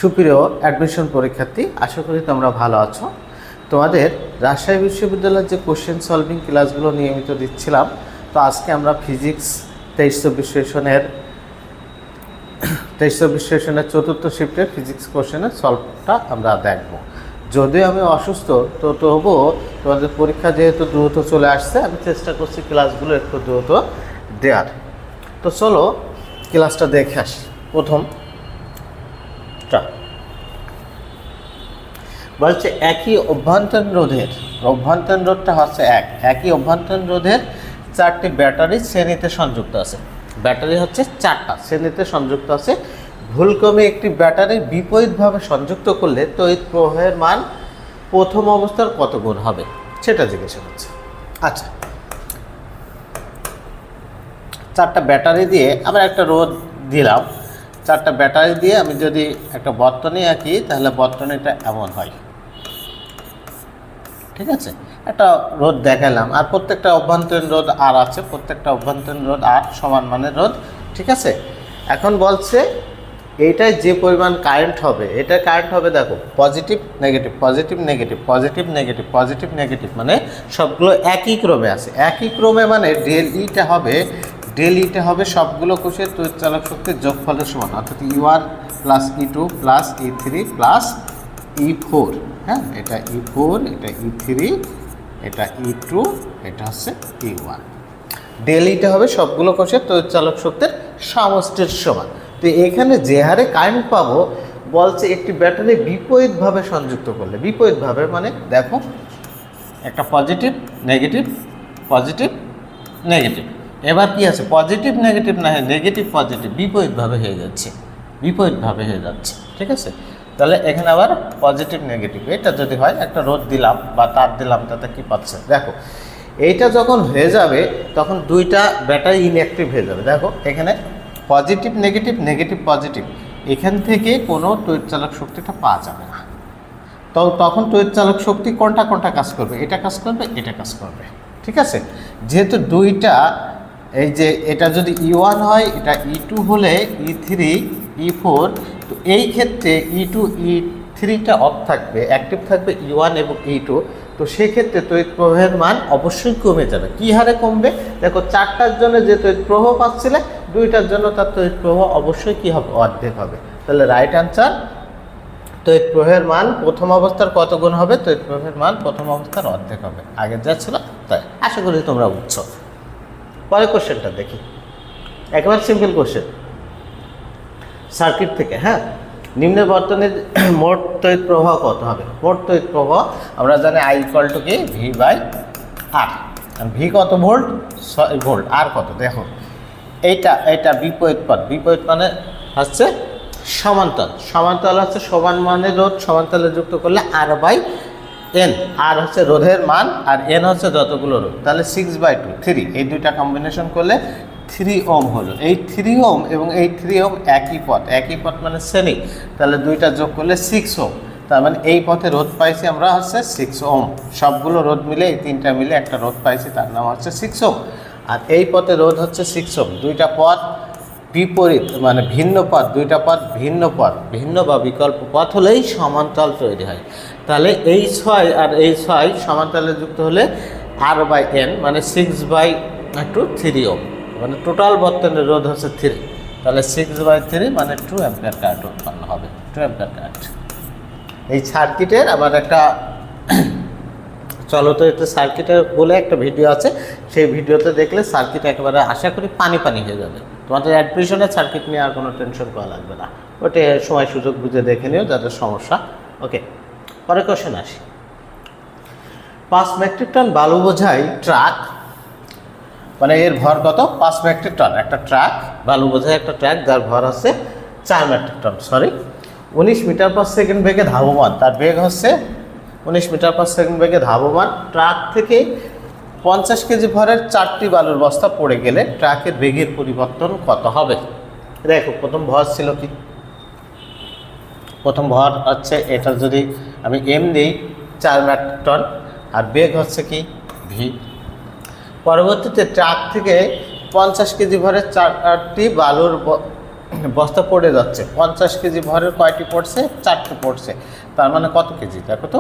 সুপ্রিয় অ্যাডমিশন পরীক্ষার্থী, আশা করি তোমরা ভালো আছো। তোমাদের রাজশাহী বিশ্ববিদ্যালয়ের যে কোশ্চেন সলভিং ক্লাসগুলো নিয়মিত দিচ্ছিলাম, তো আজকে আমরা ফিজিক্স 23-24 সেশনের চতুর্থ শিফটের ফিজিক্স কোশ্চেনের সলভটা আমরা দেখব। যদিও আমি অসুস্থ, তো তবুও তোমাদের পরীক্ষা যেহেতু দ্রুত চলে আসছে, আমি চেষ্টা করছি ক্লাসগুলো একটু দ্রুত দেওয়ার। তো চলো ক্লাসটা দেখে আসি। প্রথমটা বলছে একই অভ্যন্তরীণ রোধটা হচ্ছে একই অভ্যন্তরীণ রোধের 4টি ব্যাটারি শ্রেণীতে সংযুক্ত আছে। ব্যাটারি হচ্ছে 4টা শ্রেণীতে সংযুক্ত আছে। ভুলক্রমে একটি ব্যাটারি বিপরীতভাবে সংযুক্ত করলে তড়িৎ প্রবাহের মান প্রথম অবস্থার কত গুণ হবে সেটা জিজ্ঞাসা করছে। আচ্ছা, 4টা ব্যাটারি দিয়ে আবার একটা রোধ দিলাম। 4টা ব্যাটারি দিয়ে আমি যদি একটা বর্তনী আঁকি, তাহলে বর্তনীটা এমন হয়, ঠিক আছে। একটা রোধ দেখালাম, আর প্রত্যেকটা অভ্যন্তরীণ রোধ আর আছে, প্রত্যেকটা অভ্যন্তরীণ রোধ আর সমান মানের রোধ, ঠিক আছে। এখন বলছে এইটায় যে পরিমাণ কারেন্ট হবে, এটা কারেন্ট হবে, দেখো positive negative positive negative positive negative positive negative, মানে সবগুলো একই ক্রমে আছে। একই ক্রমে মানে ডেল ইটা হবে সবগুলো কোষের তড়িৎচালক শক্তির যোগফলের সমান, অর্থাৎ E1 plus E2 plus E3 plus E4। হ্যাঁ, এটা E4, এটা E3, এটা E2, এটা হচ্ছে E1। ডেল ইটা হবে সবগুলো কোষের তড়িৎচালক শক্তির সমষ্টির সমান। তো এখানে যে হারে কারেন্ট পাবো, বলছে একটি ব্যাটারি বিপরীতভাবে সংযুক্ত করলে, বিপরীতভাবে মানে দেখো একটা পজিটিভ নেগেটিভ পজিটিভ নেগেটিভ, এবার কি আছে পজিটিভ নেগেটিভ না, নেগেটিভ পজিটিভ বিপরীতভাবে হয়ে যাচ্ছে, ঠিক আছে। তাহলে এখানে আবার পজিটিভ নেগেটিভ, এটা যদি হয় একটা রোধ দিলাম বা তার দিলাম, তাতে কি পাচ্ছে দেখো, এইটা যখন হয়ে যাবে তখন দুইটা ব্যাটারি ইনঅ্যাক্টিভ হয়ে যাবে। দেখো এখানে পজিটিভ নেগেটিভ নেগেটিভ পজিটিভ, এখান থেকে কোনো তড়িৎচালক শক্তিটা পাওয়া যাবে না। তো তখন তড়িৎচালক শক্তি কোনটা কাজ করবে, এটা কাজ করবে, এটা কাজ করবে, ঠিক আছে। যেহেতু দুইটা, এই যে এটা যদি E1 হয়, এটা E2 হলে E3 E4, তো এই ক্ষেত্রে E2 E3টা অফ থাকবে, অ্যাক্টিভ থাকবে E1 এবং E2। তো সেক্ষেত্রে তড়িৎ প্রবাহের মান অবশ্যই কমে যাবে। কী হারে কমবে দেখো, 4টার জন্য যে তড়িৎ প্রবাহ পাচ্ছিলে, 2টার জন্য তার তড়িৎ প্রবাহ অবশ্যই কী হবে, অর্ধেক হবে। তাহলে রাইট আনসার, তড়িৎ প্রবাহের মান প্রথম অবস্থার কত গুণ হবে, তড়িৎ প্রবাহের মান প্রথম অবস্থার অর্ধেক হবে। আগে যা ছিল তাই। আশা করি তোমরা বুঝছো। পরের কোশ্চেনটা দেখি, একেবারে সিম্পল কোশ্চেন সার্কিট থেকে। হ্যাঁ, নিম্ন বর্তনীর মোট তড়িৎ প্রবাহ কত হবে? মোট তড়িৎ প্রবাহ আমরা জানি I = কি V/R। ভি কত ভোল্ট, 6 ভোল্ট। আর কত দেখো, এইটা বিপরীত পথ, বিপরীত মানে হচ্ছে সমান্তরাল হচ্ছে সমান মানের রোধ, সমান্তরালে যুক্ত করলে R/N। আর হচ্ছে রোধের মান, আর N হচ্ছে যতগুলো রোধ, তাহলে 6/2 3, এই দুইটা কম্বিনেশন করলে 3 ওম হলো। এই 3 ওম এবং এই 3 ওম একই পথ মানে শ্রেণী, তাহলে দুইটা যোগ করলে 6 ওম। তার মানে এই পথে রোধ পাইছি আমরা হচ্ছে 6 ওম। সবগুলো রোধ মিলে, এই 3টা মিলে একটা রোধ পাইছি, তার নাম হচ্ছে 6 ওম। আর এই পথে রোধ হচ্ছে 6 ওম। দুইটা পথ বিপরীত মানে ভিন্ন পথ, দুইটা পথ ভিন্ন বা বিকল্প পথ হলেই সমান্তরাল তৈরি হয়। তাহলে এই 6 আর এই 6 সমান্তরালে যুক্ত হলে R/N মানে 6/2 3 ওম, মানে টোটাল বর্তনীর রোধ হচ্ছে 3। তাহলে 6/3 মানে 2 অ্যাম্পিয়ার কারেন্ট উৎপন্ন হবে, 2 অ্যাম্পিয়ার কারেন্ট। এই সার্কিটের আবার একটা চলতরিত সার্কিটের বলে একটা ভিডিও আছে, সেই ভিডিওতে দেখলে সার্কিট একেবারে আশা করি পানি হয়ে যাবে। তোমাদের অ্যাডমিশনের সার্কিট নিয়ে আর কোনো টেনশন করা লাগবে না, ওটা সময় সুযোগ বুঝে দেখে নিও যাদের সমস্যা। ওকে, পরে কোশ্চেন আসি। 5 মেট্রিক টন বালু বোঝাই ট্রাক, মানে এর ভর কত, 5 মেট্রিক টন। একটা ট্রাক, বালু বোঝাই একটা ট্রাক, যার ভর হচ্ছে 4 মেট্রিক টন, 19 মিটার/সেকেন্ড বেগে ধাবমান। তার বেগ হচ্ছে 19 মিটার/সেকেন্ড বেগে ধাবমান। ট্রাক থেকে 50 কেজি ভরের 4টি বালুর বস্তা পড়ে গেলে ট্রাকের বেগের পরিবর্তন কত হবে? দেখো প্রথম ভর ছিল কি, প্রথম ভর হচ্ছে এটা, যদি আমি M দিই 4 মেট্রিক টন, আর বেগ হচ্ছে কি V। পরবর্তীতে ট্রাক থেকে 50 কেজি ভরের 4টি বালুর বস্তা পড়ে যাচ্ছে, 50 কেজি ভরের কয়টি পড়ছে? 4টে পড়ছে, তার মানে কত কেজি? দেখো তো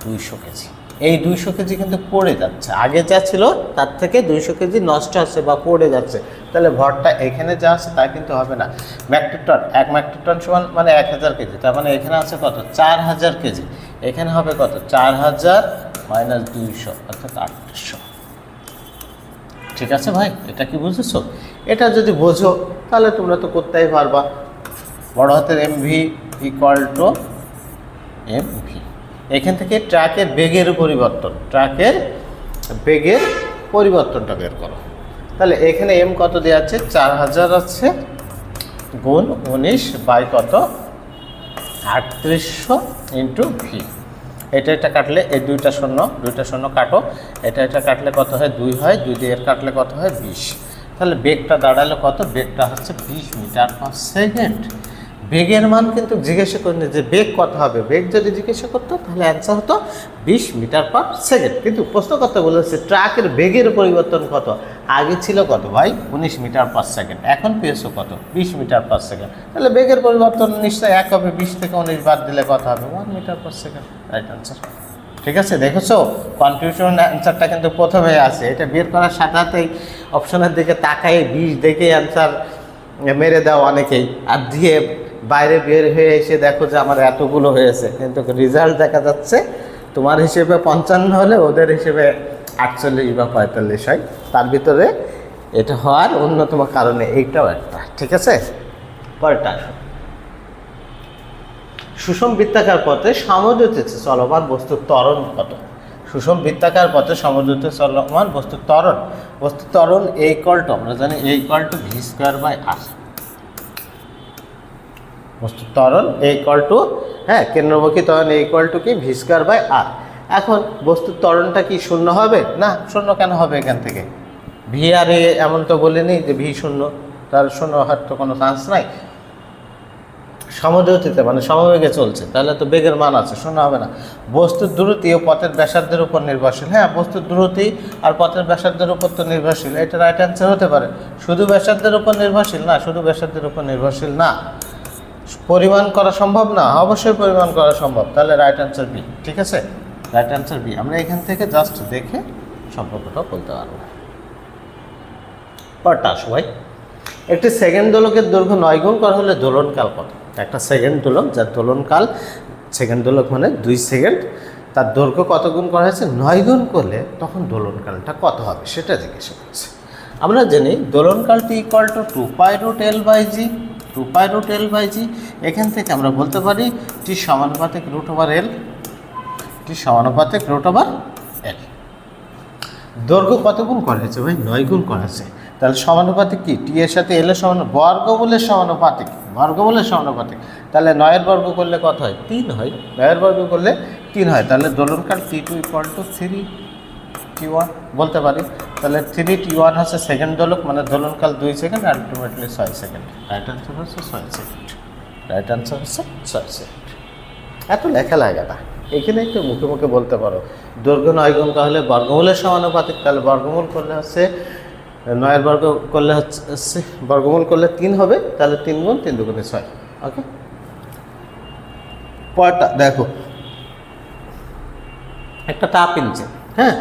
200 কেজি। এই 200 কেজি কিন্তু পড়ে যাচ্ছে, আগে যা ছিল তার থেকে 200 কেজি নষ্ট হচ্ছে বা পড়ে যাচ্ছে, তাহলে ভরটা এখানে যা আছে তা কিন্তু হবে না। মেট্রিক টন, 1 মেট্রিক টন সমান মানে 1000 কেজি, তার মানে এখানে আছে কত? 4000 কেজি। এখানে হবে কত? 4000 মাইনাস 200 অর্থাৎ 800। ঠিক আছে ভাই, এটা কি বুঝেছো? এটা যদি বোঝো তাহলে তোমরা তো করতেই পারবা। বড় হাতের এমভি ইকুয়াল টু এমভি, এখান থেকে ট্রাকের বেগের পরিবর্তন, ট্রাকের বেগের পরিবর্তনটা বের করো। তাহলে এখানে এম কত দেওয়া আছে? 4000 আছে, গুণ 19 বাই কত? 3800 ইন্টু ভি। এটা কাটলে এই দুইটা শূন্য কাটো, এটা কাটলে কত হয়? 2 হয়, 2 দিয়ে কাটলে কত হয়? 20। তাহলে বেগটা দাঁড়ালো কত? বেগটা হচ্ছে 20 মিটার পার সেকেন্ড। বেগের মান কিন্তু জিজ্ঞাসা করিনি যে বেগ কত হবে, বেগ যদি জিজ্ঞাসা করতো তাহলে অ্যান্সার হতো 20 মিটার পার সেকেন্ড। কিন্তু প্রশ্ন করতে বলেছে ট্রাকের বেগের পরিবর্তন কত? আগে ছিল কত ভাই? 19 মিটার পার সেকেন্ড, এখন পেয়েছো কত? 20 মিটার পার সেকেন্ড। তাহলে বেগের পরিবর্তন নিশ্চয়ই এক হবে, 20 থেকে 19 বাদ দিলে কত হবে? 1 metre per second, right answer. ঠিক আছে, দেখেছো কনফিউশন অ্যান্সারটা কিন্তু প্রথমে আছে, এটা বের করার সাথে সাথেই অপশনের দিকে তাকাই 20 দেখে অ্যান্সার মেরে দাও অনেকেই, আর দিয়ে বাইরে বের হয়ে এসে দেখো যে আমার এতগুলো হয়েছে, কিন্তু রেজাল্ট দেখা যাচ্ছে তোমার হিসেবে 55 হলে ওদের হিসেবে 48 বা 45 হয়। তার ভিতরে এটা হওয়ার অন্যতম কারণে এইটাও একটা। ঠিক আছে, পরেরটা সুষম বৃত্তাকার পথে সমযোজিত চলমান বস্তুর ত্বরণ কত? সুষম বৃত্তাকার পথে সমযোজিত চলমান বস্তুর ত্বরণ এ ইকুয়াল টু, আমরা জানি a equal to v square by r. বস্তুর ত্বরণ এ ইকুয়াল টু, হ্যাঁ, কেন্দ্রমুখী ত্বরণ এ ইকুয়াল টু কি? V square by r. এখন বস্তুর ত্বরণটা কি শূন্য হবে? না, শূন্য কেন হবে? এখান থেকে ভি আর এ এমন তো বলিনি যে ভি শূন্য, তার শূন্য হওয়ার তো কোনো চান্স নাই। সমযোজিতে মানে সমবেগে চলছে, তাহলে তো বেগের মান আছে, শূন্য হবে না। বস্তুর দ্রুতি ও পথের ব্যাসার্ধের উপর নির্ভরশীল, হ্যাঁ, বস্তুর দ্রুতি আর পথের ব্যাসার্ধের উপর তো নির্ভরশীল, এটা রাইট অ্যান্সার হতে পারে। শুধু ব্যাসার্ধের উপর নির্ভরশীল না, শুধু ব্যাসার্ধের উপর নির্ভরশীল না। পরিমাণ করা সম্ভব না, অবশ্যই পরিমাণ করা সম্ভব, তাহলে রাইট অ্যান্সার বি। ঠিক আছে, রাইট অ্যান্সার বি। আমরা এখান থেকে জাস্ট দেখে সম্পর্কটা বলতে পারবো। পরটা আসো ভাই। একটি সেকেন্ড দোলকের দৈর্ঘ্য 9 গুণ করা হলে দোলনকাল কত? একটা সেকেন্ড দোলক যার দোলনকাল, সেকেন্ড দোলক মানে 2 সেকেন্ড, তার দৈর্ঘ্য কত গুণ করা হয়েছে? 9 গুণ করলে তখন দোলনকালটা কত হবে সেটা জিজ্ঞাসা করছে। আমরা জানি দোলনকালটি ইকুয়াল টু 2π√L/g, 2π√L/g। এখান থেকে আমরা বলতে পারি টি সমানুপাতিক √L, টি সমানুপাতিক √L। দৈর্ঘ্য কত গুণ করা হয়েছে ভাই? 9 গুণ করা হয়েছে, তাহলে সমানুপাতিক কি? টি এর সাথে এল এর বর্গমূলের সমানুপাতিক, বর্গমূলের সমানুপাতিক। তাহলে 9 এর বর্গ করলে কত হয়? 3 হয়, 9 এর বর্গ করলে 3 হয়। তাহলে দোলনকাল T2 ইকুয়াল টু 3T1 বলতে পারি। তাহলে 3T1 হচ্ছে সেকেন্ড দোলক, মানে দোলনকাল 2 second, ultimately 6 second. Right answer হচ্ছে 6 সেকেন্ড, রাইট আনসার হচ্ছে 6 সেকেন্ড। এত লেখা লাগে না, এখানে একটু মুখে মুখে বলতে পারো। দৈর্ঘ্য 9 গুণ তাহলে বর্গমূলের সমানুপাতিক, তাহলে বর্গমূল করলে হচ্ছে 9 এর বর্গ করলে হচ্ছে বর্গমূল করলে 3 হবে, তাহলে 3 গুণ 3 দুগুণে 6। ওকে, পরটা দেখো। একটা তাপ ইঞ্জিন, হ্যাঁ,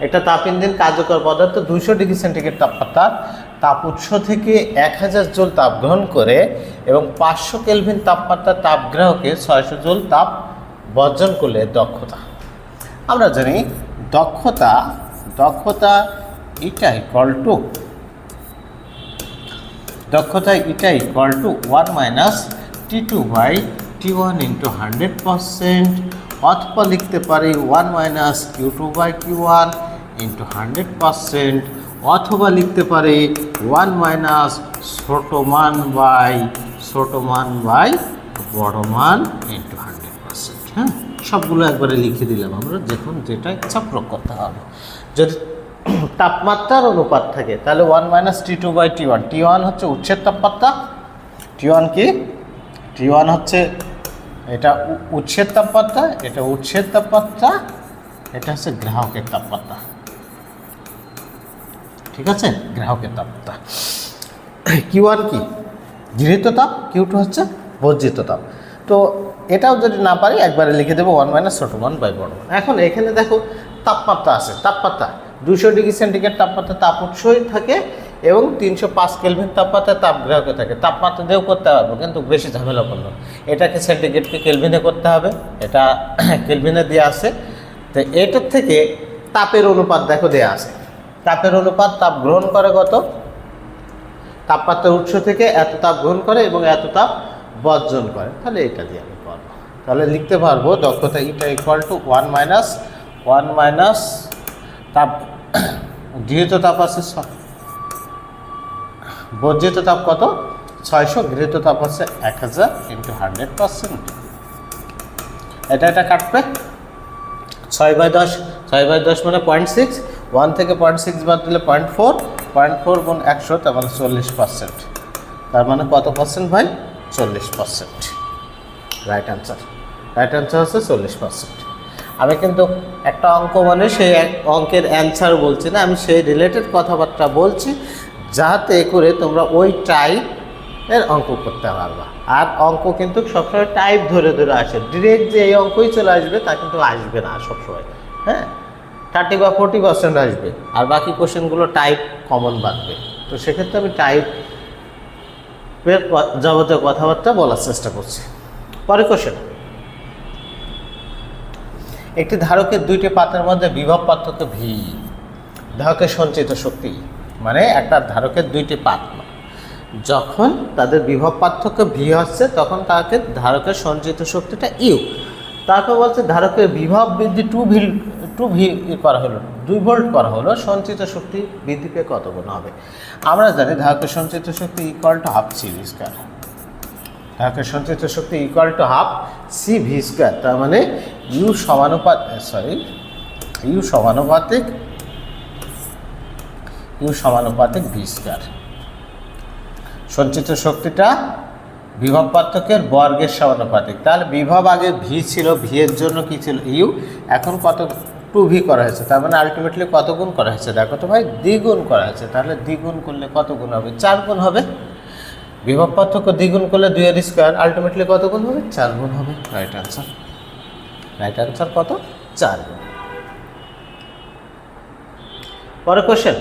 একটা তাপ ইঞ্জিন কার্যকর পদার্থ 200 ডিগ্রি সেন্টিগ্রেড তাপমাত্রা তাপ উৎস থেকে 1000 জুল তাপ গ্রহণ করে এবং 500 কেলভিন তাপমাত্রা তাপগ্রাহকে 600 জুল তাপ বর্জন করলে দক্ষতা। আমরা জানি দক্ষতা এটা ইকুয়াল টু, দক্ষতা এটা equal to 1 minus T2 by T1 into 100%, অথবা লিখতে পারি 1 minus Q2 by Q1 into 100%, অথবা লিখতে পারি 1 মাইনাস ছোট মান বাই বড় মান ইন্টু 100%। হ্যাঁ, সবগুলো একবারে লিখে দিলাম আমরা, যখন যেটা ইচ্ছা প্রয়োগ করতে হবে। যদি তাপমাত্রার অনুপাত থাকে তাহলে 1 minus T2 by T1, T1 হচ্ছে উৎসের তাপমাত্রা, T1 কি? T1 হচ্ছে এটা উৎসের তাপমাত্রা, এটা উৎসের তাপমাত্রা, এটা হচ্ছে গ্রাহকের তাপমাত্রা। ঠিক আছে, গ্রাহকের তাপমাত্রা। Q1 কি? গৃহীত তাপ, Q2 হচ্ছে বর্জিত তাপ। তো এটাও যদি না পারি একবারে লিখে দেবো 1 - ছোটো 1 বাই বড় 1। এখন এখানে দেখো তাপমাত্রা আছে, তাপমাত্রা 200 ডিগ্রি সেন্টিগ্রেড তাপমাত্রা তাপ উৎসই থাকে এবং 305 কেলভিন তাপমাত্রায় তাপগ্রাহকে থাকে। তাপমাত্রা দিয়েও করতে পারবো, কিন্তু বেশি ঝামেলা করলো। এটাকে সেন্টিগ্রেডকে কেলভিনে করতে হবে, এটা কেলভিনে দেওয়া আছে। তো এটার থেকে তাপের অনুপাত দেখো দেওয়া আছে, তাপের অনুপাত তাপ গ্রহণ করে কত, তাপমাত্রার উৎস থেকে এত তাপ গ্রহণ করে এবং এত তাপ বর্জন করে, তাহলে এটা দিয়ে আমি করবো। তাহলে লিখতে পারবো দক্ষতা ইটা ইকুয়াল টু 1 মাইনাস তাপ গৃহীত তাপ আছে, বর্জিত তাপ কত 600, গৃহীত তাপ আছে 1000 ইন্টু 100%। এটা কাটবে 6/10, 6/10 মানে 0.6, 1 থেকে 0.6 বাদ দিলে 0.4, 0.4 গুণ 100 তার মানে 40%। তার মানে কত পার্সেন্ট ভাই? 40%। রাইট আনসার হচ্ছে 40%। আমি কিন্তু একটা অঙ্ক মানে সেই অঙ্কের অ্যান্সার বলছি না, আমি সেই রিলেটেড কথাবার্তা বলছি যাতে করে তোমরা ওই টাইপের অঙ্ক করতে পারবা। আর অঙ্ক কিন্তু সবসময় টাইপ ধরে ধরে আসে, ডিরেক্ট যে এই অঙ্কই চলে আসবে তা কিন্তু আসবে না সবসময়। হ্যাঁ, 30 বা 40% আসবে, আর বাকি কোশ্চেনগুলো টাইপ কমন বাঁধবে। তো সেক্ষেত্রে আমি টাইপের যাবতীয় কথাবার্তা বলার চেষ্টা করছি। পরে কোশ্চেন, একটি ধারকের দুইটি পাতের মধ্যে বিভব পার্থক্য ভি, ধারকের সঞ্চিত শক্তি, মানে একটা ধারকের দুইটি পাত যখন তাদের বিভব পার্থক্য ভি হচ্ছে তখন তাকে ধারকের সঞ্চিত শক্তিটা ইউ। তারপর বলছে ধারকের বিভব বৃদ্ধি 2V করা হলো, 2 ভোল্ট করা হলো, সঞ্চিত শক্তি বৃদ্ধি পেয়ে কত গুণ হবে? আমরা জানি ধারকের সঞ্চিত শক্তি equal to half CV square, ধারকের সঞ্চিত শক্তি equal to half CV square. তার মানে ইউ সমানুপাতিক ভি স্কয়ার। সঞ্চিত শক্তিটা বিভব পার্থক্যের বর্গের সমানুপাতিক। তাহলে বিভব আগে ভি ছিল, ভি এর জন্য কি ছিল ইউ, এখন কত 2V করা হয়েছে, তার মানে আলটিমেটলি কত গুণ করা হয়েছে? দেখো তো ভাই, দ্বিগুণ করা হয়েছে। তাহলে দ্বিগুণ করলে কত গুণ হবে? 4 গুণ হবে। বিভব পার্থক্য দ্বিগুণ করলে 2 এর স্কয়ার, আলটিমেটলি কত গুণ হবে? 4 গুণ হবে। রাইট আনসার কত? 4 গুণ। পরে কোশ্চেন,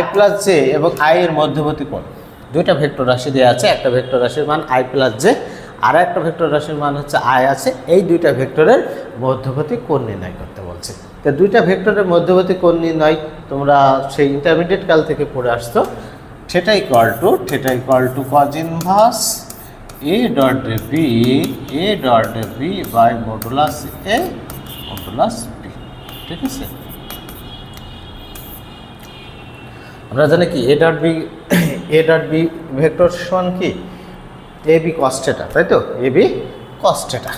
I প্লাস জে এবং আই এর মধ্যবর্তী কোণ। দুইটা ভেক্টর রাশি দেওয়া আছে, একটা ভেক্টর রাশির মান I প্লাস জে, আর একটা ভেক্টর রাশির মান হচ্ছে আই আছে। এই দুইটা ভেক্টরের মধ্যবর্তী কোণ নির্ণয় করতে বলছে। তো দুইটা ভেক্টরের মধ্যবর্তী কোণ নির্ণয় তোমরা সেই ইন্টারমিডিয়েট কাল থেকে পড়ে আসতো। Theta equal to cos inverse A dot B by modulus A modulus B। ঠিক আছে, আমরা জানি কি এ ডট বি ভেক্টর সমান কি AB cos থিটা, তাই তো? AB cos theta.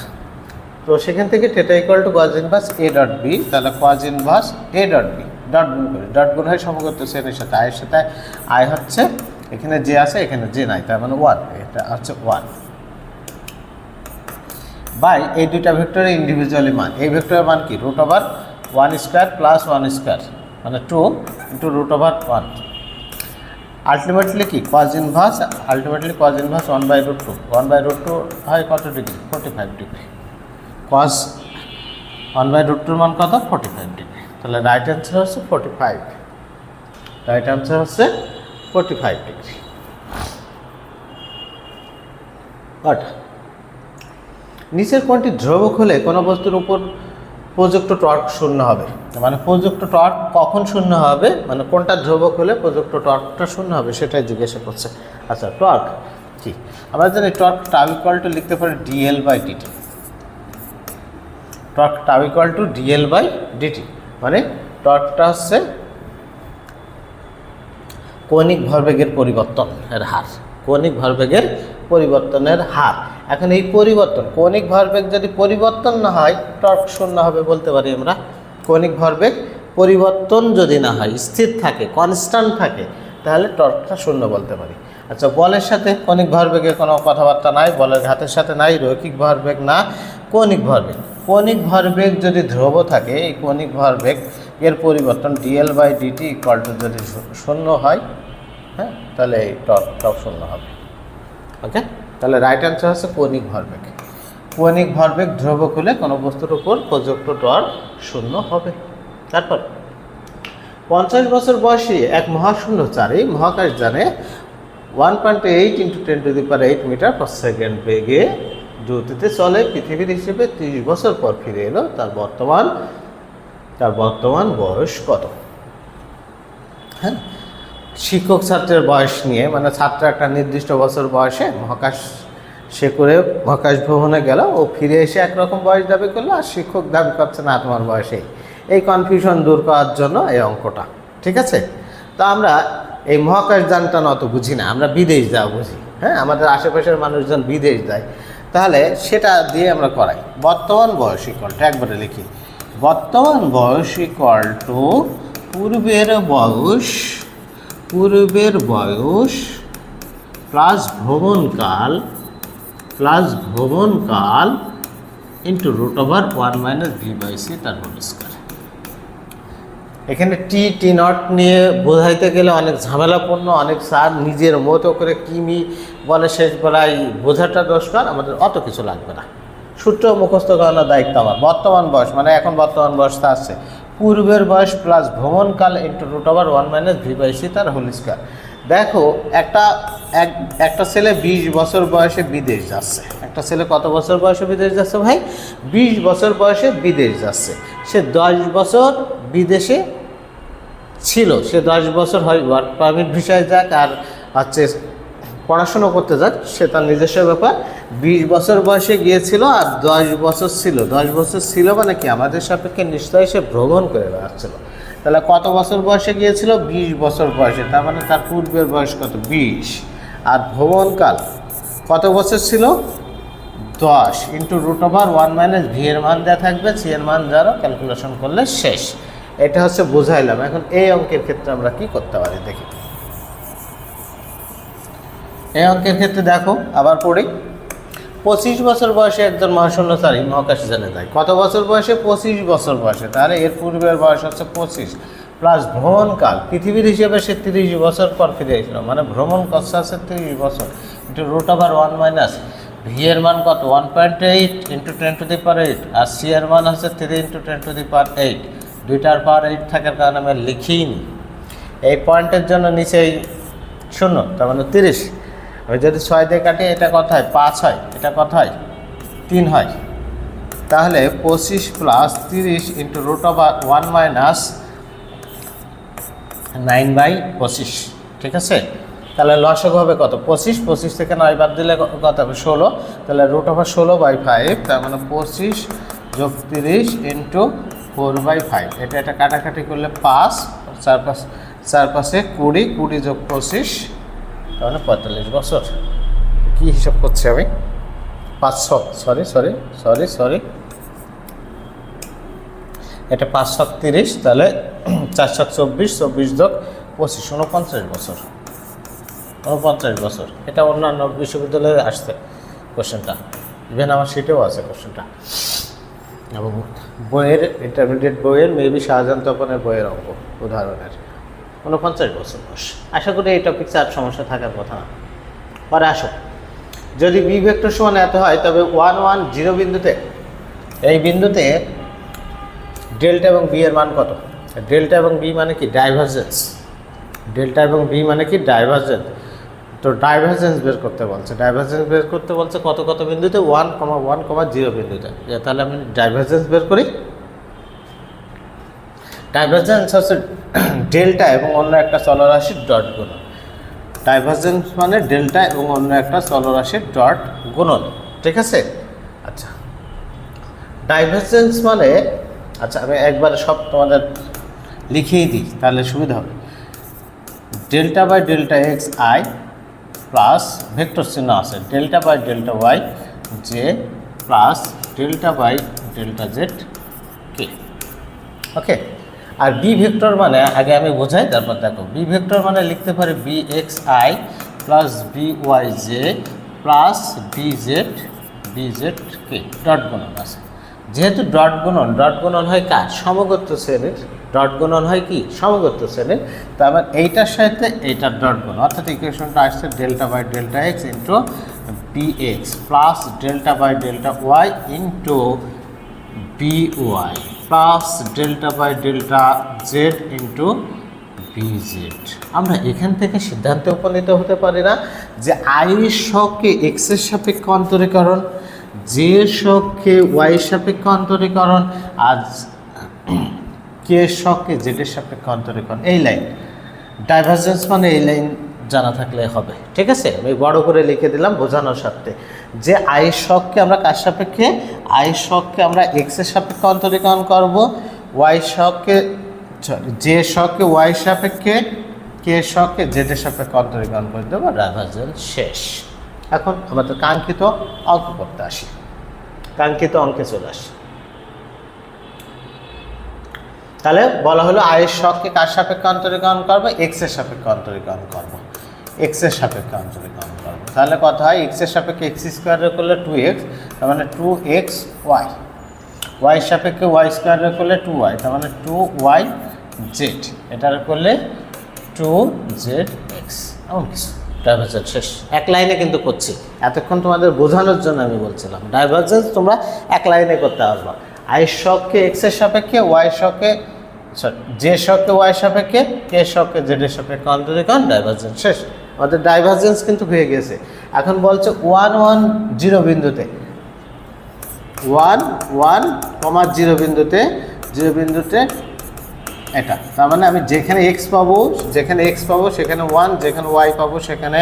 তো সেখান থেকে theta equal to cos inverse A dot B, তাহলে cos inverse A dot B dot গুণ করি, ডট গুণ হয় সমগত শ্রেণীর সাথে, আয়ের সাথে আই হচ্ছে, এখানে জে আছে এখানে জে নাই, তার মানে 1, এটা হচ্ছে 1 বাই এই দুইটা ভেক্টরের ইন্ডিভিজুয়ালি মান। এই ভেক্টরের মান কি? Root over 1 square plus 1 square মানে 2 ইন্টু রুট ওভার 1। আলটিমেটলি কি cos inverse 1 by root 2, 1 by root 2 হয় কত degree? 45 degree. cos 1 by root 2 মান কত? 45 ডিগ্রি। তাহলে রাইট অ্যান্সার হচ্ছে 45, রাইট অ্যান্সার হচ্ছে 45 ডিগ্রি। নিচের কোণটি ধ্রুবক হলে কোনো বস্তুর উপর প্রযুক্ত টর্ক শূন্য হবে, মানে প্রযুক্ত টর্ক কখন শূন্য হবে, মানে কোনটা ধ্রুবক হলে প্রযুক্ত টর্কটা শূন্য হবে সেটাই জিজ্ঞাসা করছে। আচ্ছা, টর্ক কি? আমরা জানি টর্ক টাউ ইকুয়াল টু লিখতে পারি DL by DT. Torque tau equal to DL by DT, মানে টর্কটা হচ্ছে কৌণিক ভরবেগের পরিবর্তনের হার, কৌণিক ভরবেগের পরিবর্তনের হার। এখন এই পরিবর্তন, কৌণিক ভরবেগ যদি পরিবর্তন না হয় টর্ক শূন্য হবে বলতে পারি আমরা। কৌণিক ভরবেগ পরিবর্তন যদি না হয়, স্থির থাকে, কনস্ট্যান্ট থাকে, তাহলে টর্কটা শূন্য বলতে পারি। আচ্ছা, বলের সাথে কৌণিক ভরবেগের কোনো কথাবার্তা নাই, বলের ঘাতের সাথে নাই, রৈখিক ভরবেগ না, কৌণিক ভরবেগ। কৌণিক ভরবেগ যদি ধ্রুব থাকে, এই কৌণিক ভরবেগ এর পরিবর্তন DL by DT equal to যদি শূন্য হয়, হ্যাঁ, তাহলে এই টর্কটাও শূন্য হবে। ওকে, তাহলে রাইট অ্যান্সার হচ্ছে কৌণিক ভরবেগ। কৌণিক ভরবেগ ধ্রুবক হলে কোনো বস্তুর উপর প্রযুক্ত টর্ক শূন্য হবে। তারপর 50 বছর বয়সী এক মহাশূন্যচারী মহাকাশযানে 1.8 × 10⁸ মিটার পার সেকেন্ড বেগে দ্রুতিতে চলে পৃথিবীর হিসেবে 30 বছর পর ফিরে এলো। তার বর্তমান বয়স কত? হ্যাঁ, শিক্ষক ছাত্রের বয়স নিয়ে, মানে ছাত্র একটা নির্দিষ্ট বছর বয়সে মহাকাশ ভ্রমণে গেল, ও ফিরে এসে একরকম বয়স দাবি করলো, আর শিক্ষক দাবি করছে না তোমার বয়সে। এই কনফিউশন দূর করার জন্য এই অঙ্কটা, ঠিক আছে? তো আমরা এই মহাকাশযানটা অত বুঝি না, আমরা বিদেশ যাওয়া বুঝি। হ্যাঁ, আমাদের আশেপাশের মানুষজন বিদেশ যায়, তাহলে সেটা দিয়ে আমরা করাই। বর্তমান বয়স ইকুয়ালটা একবারে লিখি, বর্তমান বয়স ইকুয়াল টু পূর্বের বয়স প্লাস ভ্রমণকাল ইন্টু √1 - v/c তার হোল স্কয়ার। এখানে টি নট নিয়ে বোঝাইতে গেলে অনেক ঝামেলাপূর্ণ, অনেক স্যার নিজের মতো করে কিমি বলে শেষ বেলায় বোঝাটা দরকার, আমাদের অত কিছু লাগবে না। সূত্র মুখস্থ করানোর দায়িত্ব আমার। বর্তমান বয়স মানে এখন বর্তমান বয়সটা আছে পূর্বের বয়স প্লাস ভ্রমণকাল ইন্টু √1 - v/c তার হোল স্কয়ার। দেখো, একটা ছেলে 20 বছর বয়সে বিদেশ যাচ্ছে। একটা ছেলে কত বছর বয়সে বিদেশ যাচ্ছে ভাই? 20 বছর বয়সে বিদেশ যাচ্ছে। সে 10 বছর বিদেশে ছিল, সে 10 বছর হয় ওয়ার্ক পারমিট ভিসায় যাক আর হচ্ছে পড়াশুনো করতে যাক, সে তার নিজস্ব ব্যাপার। 20 বছর বয়সে গিয়েছিল আর 10 বছর ছিল। 10 বছর ছিল মানে কি, আমাদের সাপেক্ষে নিশ্চয়ই সে ভ্রমণ করে বেড়াচ্ছিল। তাহলে কত বছর বয়সে গিয়েছিল? 20 বছর বয়সে, তার মানে তার পূর্বের বয়স কত? 20। আর ভ্রমণকাল কত বছর ছিল? 10 ইন্টু √1 - v এর মান দেওয়া থাকবে, c এর মান যারা ক্যালকুলেশন করলে শেষ। এটা হচ্ছে বুঝাইলাম। এখন এই অঙ্কের ক্ষেত্রে আমরা কি করতে পারি দেখি। এই অঙ্কের ক্ষেত্রে দেখো, আবার পড়ি। 25 বছর বয়সে একজন মহাশূন্যচারী মহাকাশযানে যায়। কত বছর বয়সে? 25 বছর বয়সে। তাহলে এর পূর্বের বয়স হচ্ছে 25 প্লাস ভ্রমণকাল, পৃথিবীর হিসেবে সে 30 বছর পর ফিরে এসেছিল, মানে ভ্রমণ করছে আছে 30 বছর ইন্টু √1 - v এর মান কত? 1.8 × 10⁸, আর c এর মান হচ্ছে 3 × 10⁸। দুইটার পাওয়ার 8 থাকার কারণে আমি লিখিই নি। এই পয়েন্টের জন্য নিচেই 0, তার মানে 30। আমি যদি 6 দিয়ে কাটি, এটা কত হয়? 5 হয়। এটা কত হয়? 3 হয়। তাহলে 25 প্লাস 30 ইন্টু √1 - 9/25, ঠিক আছে? তাহলে লসক হবে কত? 25 থেকে 9 বাদ দিলে কত হবে? 16। তাহলে √16/5, তার মানে 25 + 30 ইন্টু 4/5। এটা কাটাকাটি করলে 5, 4 5 20, 20 + 25, তাহলে 45 বছর। কি হিসাব করছি আমি? 500, সরি, এটা 530, তাহলে 424, 24 + 25, 49 বছর। 49 বছর। এটা অন্যান্য বিশ্ববিদ্যালয়ে আসছে কোশ্চেনটা, ইভেন আমার সিটেও আছে কোশ্চেনটা, এবং বইয়ের ইন্টারমিডিয়েট বইয়ের মেবি শাহজাহান তপনের বইয়ের অঙ্ক উদাহরণের। 49 বছর বয়স। আশা করি এই টপিক আর সমস্যা থাকার কথা না। পরে আসো, যদি বি ভেক্টর সমান এত হয়, তবে 1 1 0 বিন্দুতে, এই বিন্দুতে ডেল্টা এবং বি এর মান কত? ডেল্টা এবং বি মানে কি? ডাইভারজেন্স। ডেল্টা এবং বি মানে কি? ডাইভারজেন্স। তো ডাইভারজেন্স বের করতে বলছে। কত বিন্দুতে? 1, 1, 0 বিন্দুতে। তাহলে আমি ডাইভারজেন্স বের করি। ডাইভারজেন্স হচ্ছে ডেল্টা এবং অন্য একটা চলরাশির ডট গুণন। ডাইভারজেন্স মানে ডেল্টা এবং অন্য একটা চলরাশির ডট গুণন, ঠিক আছে? আচ্ছা, ডাইভারজেন্স মানে, আচ্ছা আমি একবারে সব তোমাদের লিখিয়ে দিই, তাহলে সুবিধা হবে। ΔΔxi প্লাস ভেক্টর চিহ্ন আছে, ΔΔy জে প্লাস ΔΔz কে। ওকে, আর বি ভেক্টর মানে আগে আমি বোঝাই, তারপর দেখো। বি ভেক্টর মানে লিখতে পারি bxi plus byj plus bz কে। ডট গুণন আছে, যেহেতু ডট গুণন হয় কার? সমগোত্র শ্রেণীর ডট গুণন হয় কি সমগোত্র শ্রেণীর, তারপর এইটার সাথে এইটার ডট গুণ, অর্থাৎ ইকুয়েশনটা আসছে delta by delta X into BX plus delta by delta Y into BY plus delta by delta Z into BZ. আমরা এখান থেকে সিদ্ধান্তে উপনীত হতে পারি না যে আই শখকে এক্সের সাপেক্ষে অন্তরীকরণ, জে শখকে ওয়াই সাপেক্ষে অন্তরীকরণ, আর কে শখকে জেডের সাপেক্ষে অন্তরীকরণ। এই লাইন ডাইভারজেন্স মানে এই লাইন জানা থাকলে হবে, ঠিক আছে। আমি বড় করে লিখে দিলাম বোঝানোর স্বার্থে যে আই শখকে আমরা কার সাপেক্ষে, আই শখকে আমরা এক্সের সাপেক্ষে অন্তরীকরণ করব, ওয়াই শখকে যে শখকে ওয়াই সাপেক্ষে, কে শখকে জেডের সাপেক্ষে অন্তরীকরণ করে দেবো, ডাইভারজেন্স শেষ। এখন আমাদের কাঙ্ক্ষিত অঙ্ক করতে আসি, কাঙ্ক্ষিত অঙ্কে চলে আসি। তাহলে বলা হলো আয়ের শখকে কার সাপেক্ষে অন্তরীকরণ করবো, এক্সের সাপেক্ষে অন্তরীকরণ করবো, এক্সের সাপেক্ষে অন্তরীকরণ করবো। তাহলে কথা হয় এক্সের সাপেক্ষে এক্স স্কোয়ারের করলে 2x, তার মানে 2x ওয়াই, ওয়াই সাপেক্ষে ওয়াই স্কোয়ারের করলে 2y, তার মানে 2y জেড, এটার করলে 2zx, এমন কিছু। ডাইভারজেন্স শেষ, এক লাইনে কিন্তু করছি, এতক্ষণ তোমাদের বোঝানোর জন্য আমি বলছিলাম ডাইভারজেন্স তোমরা এক লাইনে করতে পারবা। আয়ের শখকে এক্সের সাপেক্ষে, ওয়াই শখকে যে শখকে ওয়াই সাপেক্ষে, কে শখকে জেডের সাপেক্ষে অন্তরীকরণ, ডাইভারজেন্স শেষ। আমাদের ডাইভারজেন্স কিন্তু হয়ে গেছে। এখন বলছে 1 1 0 বিন্দুতে, 1 1, 0 বিন্দুতে, 0 বিন্দুতে এটা, তার মানে আমি যেখানে এক্স পাবো, যেখানে এক্স পাবো সেখানে 1, যেখানে ওয়াই পাবো সেখানে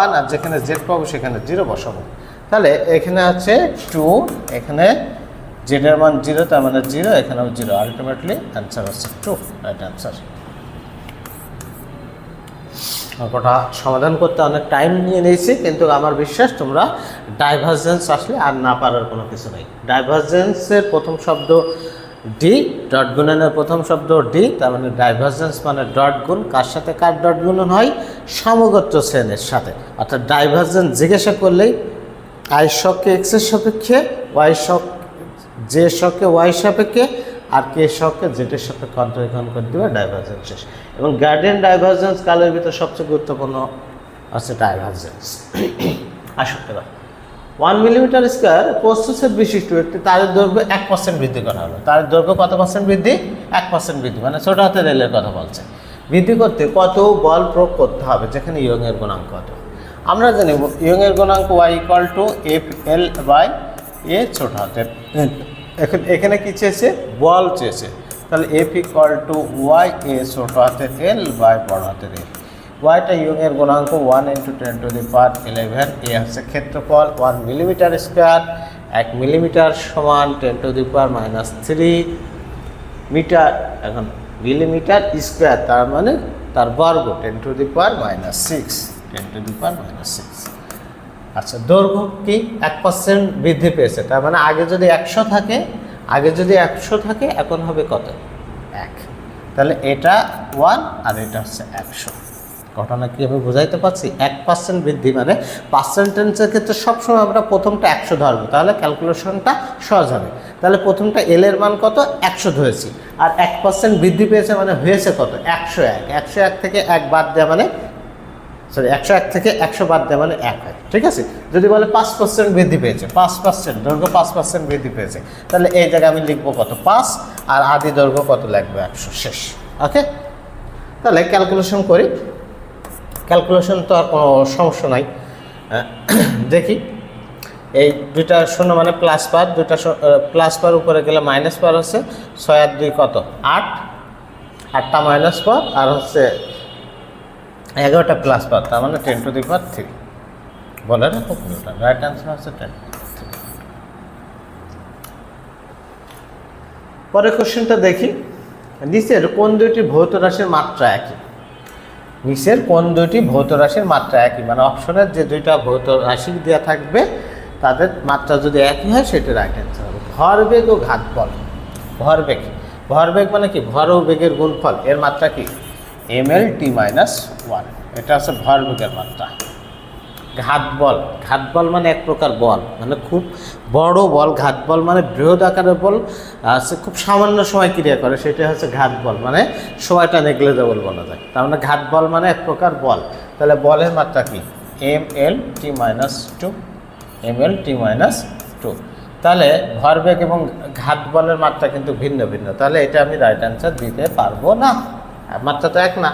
1, আর যেখানে জেড পাবো সেখানে 0 বসাবো। তাহলে এখানে আছে 2, এখানে জেডের মান 0, তার মানে 0, এখানেও 0, আলটিমেটলি অ্যান্সার হচ্ছে 2, রাইট অ্যান্সার। অঙ্কটা সমাধান করতে অনেক টাইম নিয়ে নিয়েছি, কিন্তু আমার বিশ্বাস তোমরা ডাইভারজেন্স আসলে আর না পারার কোনো কিছু নেই। ডাইভারজেন্সের প্রথম শব্দ ডি, ডট গুণনের প্রথম শব্দ ডি, তার মানে ডাইভারজেন্স মানে ডট গুণ, কার সাথে কার ডট গুণন হয়, সমগোত্র শ্রেণীর সাথে। অর্থাৎ ডাইভারজেন্স জিজ্ঞাসা করলেই আই শখকে এক্সের সাপেক্ষে, ওয়াই শখ যে শখকে ওয়াই সাপেক্ষে, আর কে শখকে জেডের সাপেক্ষে অন্তরীকরণ করে দেবে, ডাইভারজেন্স শেষ। এবং গার্ডিয়ান ডাইভারজেন্স কালের ভিতর সবচেয়ে গুরুত্বপূর্ণ আছে ডাইভারজেন্স। আসুন এবার 1 মিলিমিটার স্কোয়ার প্রস্থচ্ছেদ বিশিষ্ট একটি তারের দৈর্ঘ্য 1% বৃদ্ধি করা হলো। তারের দৈর্ঘ্য কত পার্সেন্ট বৃদ্ধি, 1% বৃদ্ধি, মানে ছোট হাতের রেলের কথা বলছে। বৃদ্ধি করতে কত বল প্রয়োগ করতে হবে, যেখানে ইয়ংয়ের গুণাঙ্ক কত। আমরা জানি ইয়ংয়ের গুণাঙ্ক y = FL/A ছোট হাতের। এখানে কি চেয়েছে, বল চেয়েছে, তাহলে F = YA ছোট হাতের L বাই বড় হাতের L। ওয়াইটা ইয়ংয়ের গুণাঙ্ক 1 × 10⁻11, এ হচ্ছে ক্ষেত্রফল 1 মিলিমিটার স্কোয়ার, 1 মিলিমিটার সমান 10⁻³ মিটার। এখন মিলিমিটার স্কোয়ার তার মানে তার বর্গ 10⁻6, 10⁻6। আচ্ছা, দৈর্ঘ্য কি 1% বৃদ্ধি পেয়েছে, তার মানে আগে যদি 100 থাকে, এখন হবে কত, 1। তাহলে এটা 1 আর এটা হচ্ছে 100। ঘটনা কি আমি বোঝাইতে পারছি? 1% বৃদ্ধি মানে পার্সেন্টেজের ক্ষেত্রে সবসময় আমরা প্রথমটা 100 ধরবো, তাহলে ক্যালকুলেশনটা সহজ হবে। তাহলে প্রথমটা এল এর মান কত, 100 ধরেছি, আর 1% বৃদ্ধি পেয়েছে মানে হয়েছে কত, 101। 101 থেকে 1 বাদ দেওয়া মানে 101 থেকে 100 বাদ দেওয়া মানে 1 হয়, ঠিক আছে। যদি বলে 5% বৃদ্ধি পেয়েছে, 5% দৈর্ঘ্য 5% বৃদ্ধি পেয়েছে, তাহলে এই জায়গায় আমি লিখবো কত, 5, আর আদি দৈর্ঘ্য কত লাগবে, 100, শেষ। ওকে, তাহলে ক্যালকুলেশন করি। ক্যালকুলেশন তো আর কোনো সমস্যা নাই। দেখি, এই দুইটা শূন্য মানে প্লাস পার, দুইটা প্লাস পার উপরে গেলে মাইনাস পার হচ্ছে 6 আর 2 কত, 8, 8টা মাইনাস পার, আর হচ্ছে 11টা প্লাস পার, তার মানে 10⁻³ বলে রাখো পুরোটা। রাইট অ্যান্সার হচ্ছে 10। পরের কোশ্চেনটা দেখি, নিচের কোন দুইটি ভৌত রাশির মাত্রা একই, নিচের কোন দুইটি ভৌত রাশির মাত্রা একই, মানে অপশনের যে দুইটা ভৌত রাশি দেওয়া থাকবে তাদের মাত্রা যদি একই হয় সেটা রাইট অ্যান্সার হবে। ভরবেগ ও ঘাতবল। ভরবেগ, ভরবেগ মানে কি, ভর ও বেগের গুণফল, এর মাত্রা কি mL t - 1, এটা হচ্ছে ভরবেগের মাত্রা। ঘাত বল মানে এক প্রকার বল, মানে খুব বড় বল। ঘাত বল মানে বৃহৎ আকারের বল, আছে খুব সামান্য সময় ক্রিয়া করে, সেটা হচ্ছে ঘাত বল, মানে সময়টা নেগলেজেবল বলা যায়। তার মানে ঘাত বল মানে এক প্রকার বল। তাহলে বলের মাত্রা কি? mL/t-2, mL/t-2। তাহলে ভরবেগ এবং ঘাত বলের মাত্রা কিন্তু ভিন্ন ভিন্ন, তাহলে এটা আমি রাইট অ্যান্সার দিতে পারবো না। মাত্রা তো এক না।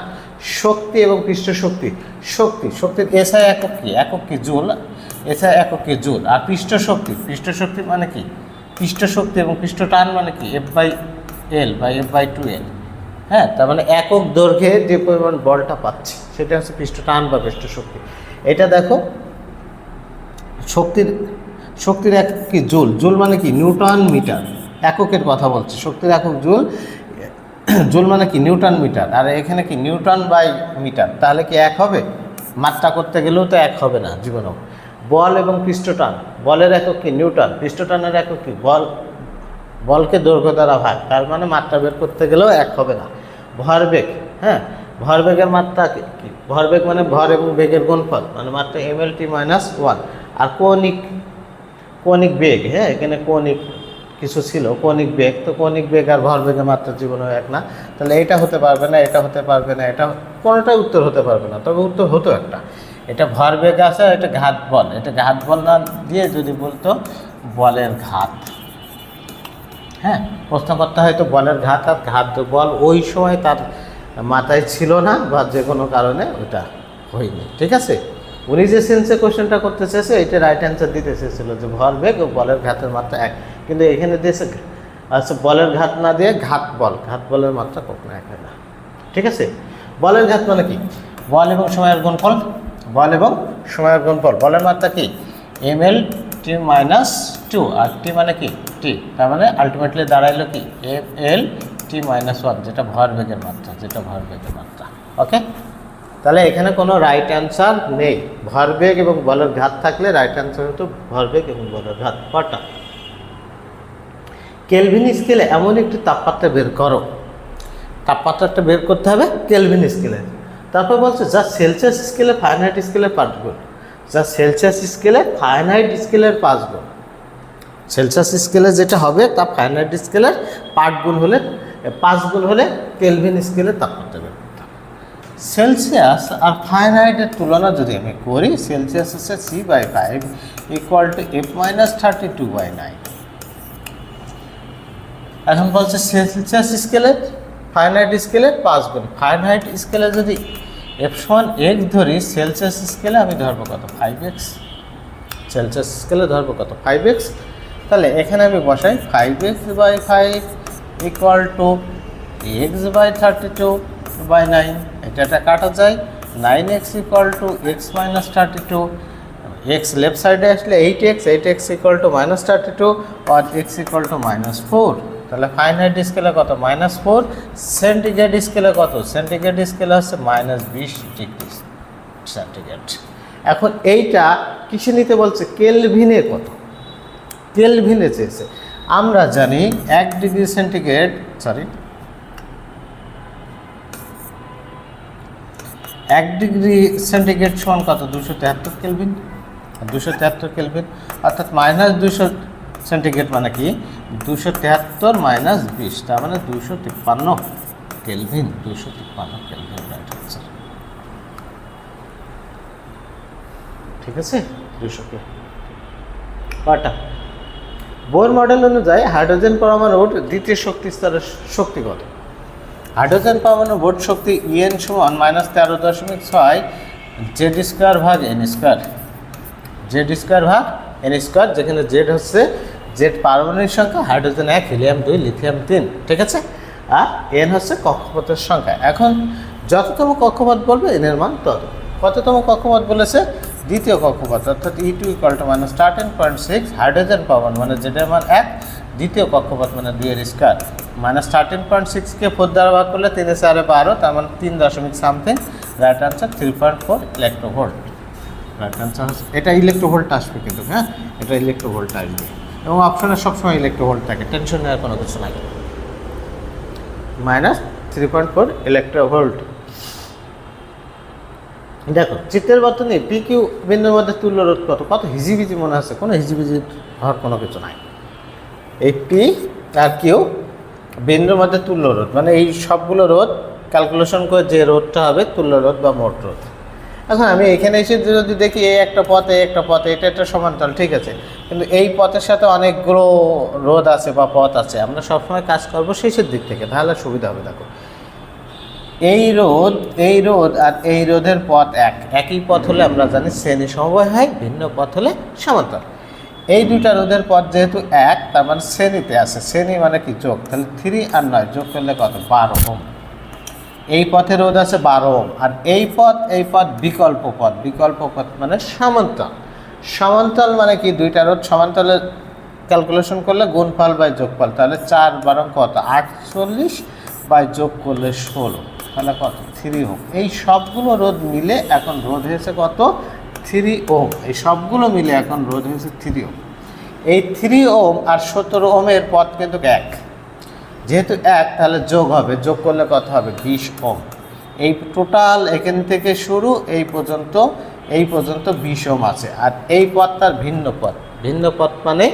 শক্তি এবং পৃষ্ঠ শক্তির এসআই একক কি? জুল। এসআই একক কি? জুল। আর পৃষ্ঠ শক্তি মানে কি? পৃষ্ঠ শক্তি এবং পৃষ্ঠ টান মানে কি? F/L বা F/2L। হ্যাঁ, তার মানে একক দৈর্ঘ্যে যে পরিমাণ বলটা পাচ্ছি সেটা হচ্ছে পৃষ্ঠ টান বা পৃষ্ঠ শক্তি। এটা দেখো, শক্তির একক কি? জুল মানে কি? Newton metre. এককের কথা বলছি, শক্তির একক জুল মানে কি? Newton metre. আর এখানে কি? Newton by metre. তাহলে কি এক হবে? মাত্রা করতে গেলেও তো এক হবে না জীবনেও। বল এবং পৃষ্ঠটান, বলের একক কি? নিউটন। পৃষ্ঠটানের একক কি? বলকে দৈর্ঘ্য দ্বারা ভাগ, তার মানে মাত্রা বের করতে গেলেও এক হবে না। ভরবেগ, হ্যাঁ, ভরবেগের মাত্রা কি? ভরবেগ মানে ভর এবং বেগের গুণফল, মানে মাত্রা mL/t-1। আর কৌণিক বেগ, হ্যাঁ, এখানে কৌণিক কিছু ছিল, কৌণিক বেগ। তো কৌণিক বেগ আর ভরবেগের মাত্রা জীবনেও এক না। তাহলে এটা হতে পারবে না, এটা হতে পারবে না, এটা কোনোটাই উত্তর হতে পারবে না। তবে উত্তর হতো একটা, এটা ভরবেগ আছে, এটা ঘাত বল। এটা ঘাত বল না দিয়ে যদি বলতো বলের ঘাত, হ্যাঁ, প্রশ্ন করতে হয়তো বলের ঘাত আর ঘাত বল ওই সময় তার মাথায় ছিল না বা যে কোনো কারণে ওটা হয়নি। ঠিক আছে, উনি যে সেন্সে কোশ্চেনটা করতে চেয়েছে এটা রাইট অ্যান্সার দিতে চেয়েছিল যে ভরবেগ ও বলের ঘাতের মাত্রা এক, কিন্তু এখানে দিয়েছে আচ্ছা বলের ঘাত না দিয়ে ঘাত বলের মাত্রা কখনো এক হয় না। ঠিক আছে, বলের ঘাত মানে কি? বল এবং সময়ের গুণফল। বলের মাত্রা কি? mL/t-2, আর টি মানে কি? টি। তার মানে আলটিমেটলি দাঁড়াইলো কি? mL/t-1, যেটা ভরবেগের মাত্রা। ওকে, তাহলে এখানে কোনো রাইট অ্যান্সার নেই। ভরবেগ এবং বলের ঘাত থাকলে রাইট অ্যান্সার হতো ভরবেগ এবং বলের ঘাত। কটা? কেলভিন স্কেলে এমন একটি তাপমাত্রা বের করো। তাপমাত্রাটা বের করতে হবে কেলভিন স্কেলে। তারপর বলছে যা সেলসিয়াস স্কেলে ফারেনহাইট স্কেলের 5 গুণ। সেলসিয়াস স্কেলে যেটা হবে তা ফারেনহাইট স্কেলের 5 গুণ হলে কেলভিন স্কেলের তাপমাত্রা বের করতে হবে। সেলসিয়াস আর ফারেনহাইটের তুলনা যদি আমি করি, সেলসিয়াস হচ্ছে C/5 = F-32/9। এখন বলছে সেলসিয়াস স্কেলে ফারেনহাইট স্কেলের 5 গুণ। ফারেনহাইট স্কেলে যদি F=x ধরি, সেলসিয়াস স্কেলে আমি ধরবো কত? 5x। সেলসিয়াস স্কেলে ধরবো কত? 5x। তাহলে এখানে আমি বসাই 5x/5 = x/32/9। এটা কাটা যায়। 9x = x-32। x লেফট সাইডে আসলে 8x = -32 আর x = -4। তাহলে ফারেনহাইট স্কেলে কত? -4। সেন্টিগ্রেড স্কেলে কত? সেন্টিগ্রেড স্কেলে হচ্ছে -20 ডিগ্রি সেন্টিগ্রেড। এখন এইটা কিসে নিতে বলছে? কেলভিনে। কত? কেলভিনে চেয়েছে। আমরা জানি 1 ডিগ্রি সেন্টিগ্রেড সমান কত? 273 কেলভিন। 273 কেলভিন অর্থাৎ -200 সেন্টিগ্রেড মানে কি? 273 - 20, তার মানে 253 কেলভিন। 253 kelvin right answer. ঠিক আছে, 200 কে কটা? বোর মডেল অনুযায়ী হাইড্রোজেন পরমাণুর দ্বিতীয় শক্তি স্তরের শক্তি কত? হাইড্রোজেন পরমাণুর মোট শক্তি En = -13.6 Z² যেখানে জেড হচ্ছে পারমাণবিক সংখ্যা, হাইড্রোজেন 1, হিলিয়াম 2, লিথিয়াম 3। ঠিক আছে, আর এন হচ্ছে কক্ষপথের সংখ্যা। এখন যততম কক্ষপথ বলবে এন এর মান তত। কততম কক্ষপথ বলেছে? দ্বিতীয় কক্ষপথ, অর্থাৎ E2 = -13.6। হাইড্রোজেন পরমাণু মানে জেডের মান 1, দ্বিতীয় কক্ষপথ মানে 2 -13.6কে 4 দ্বারা ভাগ করলে 3 × 4 = 12, তার মানে 3.something। Right answer 3.4 electronvolt. Right answer হচ্ছে এটা। ইলেক্ট্রোভোল্ট আসবে কিন্তু, হ্যাঁ, এটা ইলেক্ট্রোভোল্ট আসবে এবং অপশনে সবসময় ইলেক্ট্রোভোল্ট থাকে, টেনশন নেওয়ার কোনো কিছু নাই। -3.4 ইলেক্ট্রোভোল্ট। দেখো চিত্রের বর্তনী পি কিউ বিন্দুর মধ্যে তুল্য রোধ কত কত হিজিবিজি মনে আছে, কোনো হিজিবিজি হওয়ার কোনো কিছু নাই। এই পি আর কিউ বিন্দুর মধ্যে তুল্য রোধ, মানে এই সবগুলো রোধ ক্যালকুলেশন করে যে রোধটা হবে তুল্য রোধ বা মোট রোধ। এখন আমি এখানে এসে যদি দেখি এই একটা পথ এই একটা পথ, এটা একটা সমান্তরাল, ঠিক আছে, কিন্তু এই পথের সাথে অনেকগুলো রোধ আছে বা পথ আছে, আমরা সবসময় কাজ করবো শেষের দিক থেকে, তাহলে সুবিধা হবে। দেখো এই রোধ আর এই রোধের পথ একই পথ হলে আমরা জানি শ্রেণী সমবায় হয়, ভিন্ন পথ হলে সমান্তরাল। এই দুইটা রোধের পথ যেহেতু এক, তার মানে শ্রেণীতে আছে, শ্রেণী মানে কি যোগ, তাহলে 3 আর 9 যোগ করলে কত 12 ওহম। এই পথে রোধ আছে 12 ওহম, আর এই পথ বিকল্প পথ মানে সমান্তরাল। সমান্তরাল মানে কি দুইটা রোধ সমান্তরালে ক্যালকুলেশন করলে গুণফল বাই যোগফল, তাহলে 4 12 কত 48 বাই যোগ করলে 16, তাহলে কত 3 ওহম। এই সবগুলো রোধ মিলে এখন রোধ হয়েছে কত 3 ওহম। এই সবগুলো মিলে এখন রোধ হয়েছে 3 ওহম। এই 3 ওহম আর 17 ওহমের পথ কিন্তু এক, যেহেতু এক তাহলে যোগ হবে, যোগ করলে কত হবে 20 ওহম। এই টোটাল এখান থেকে শুরু এই পর্যন্ত 20 ওহম আছে, আর এই পথটার ভিন্ন পথ মানে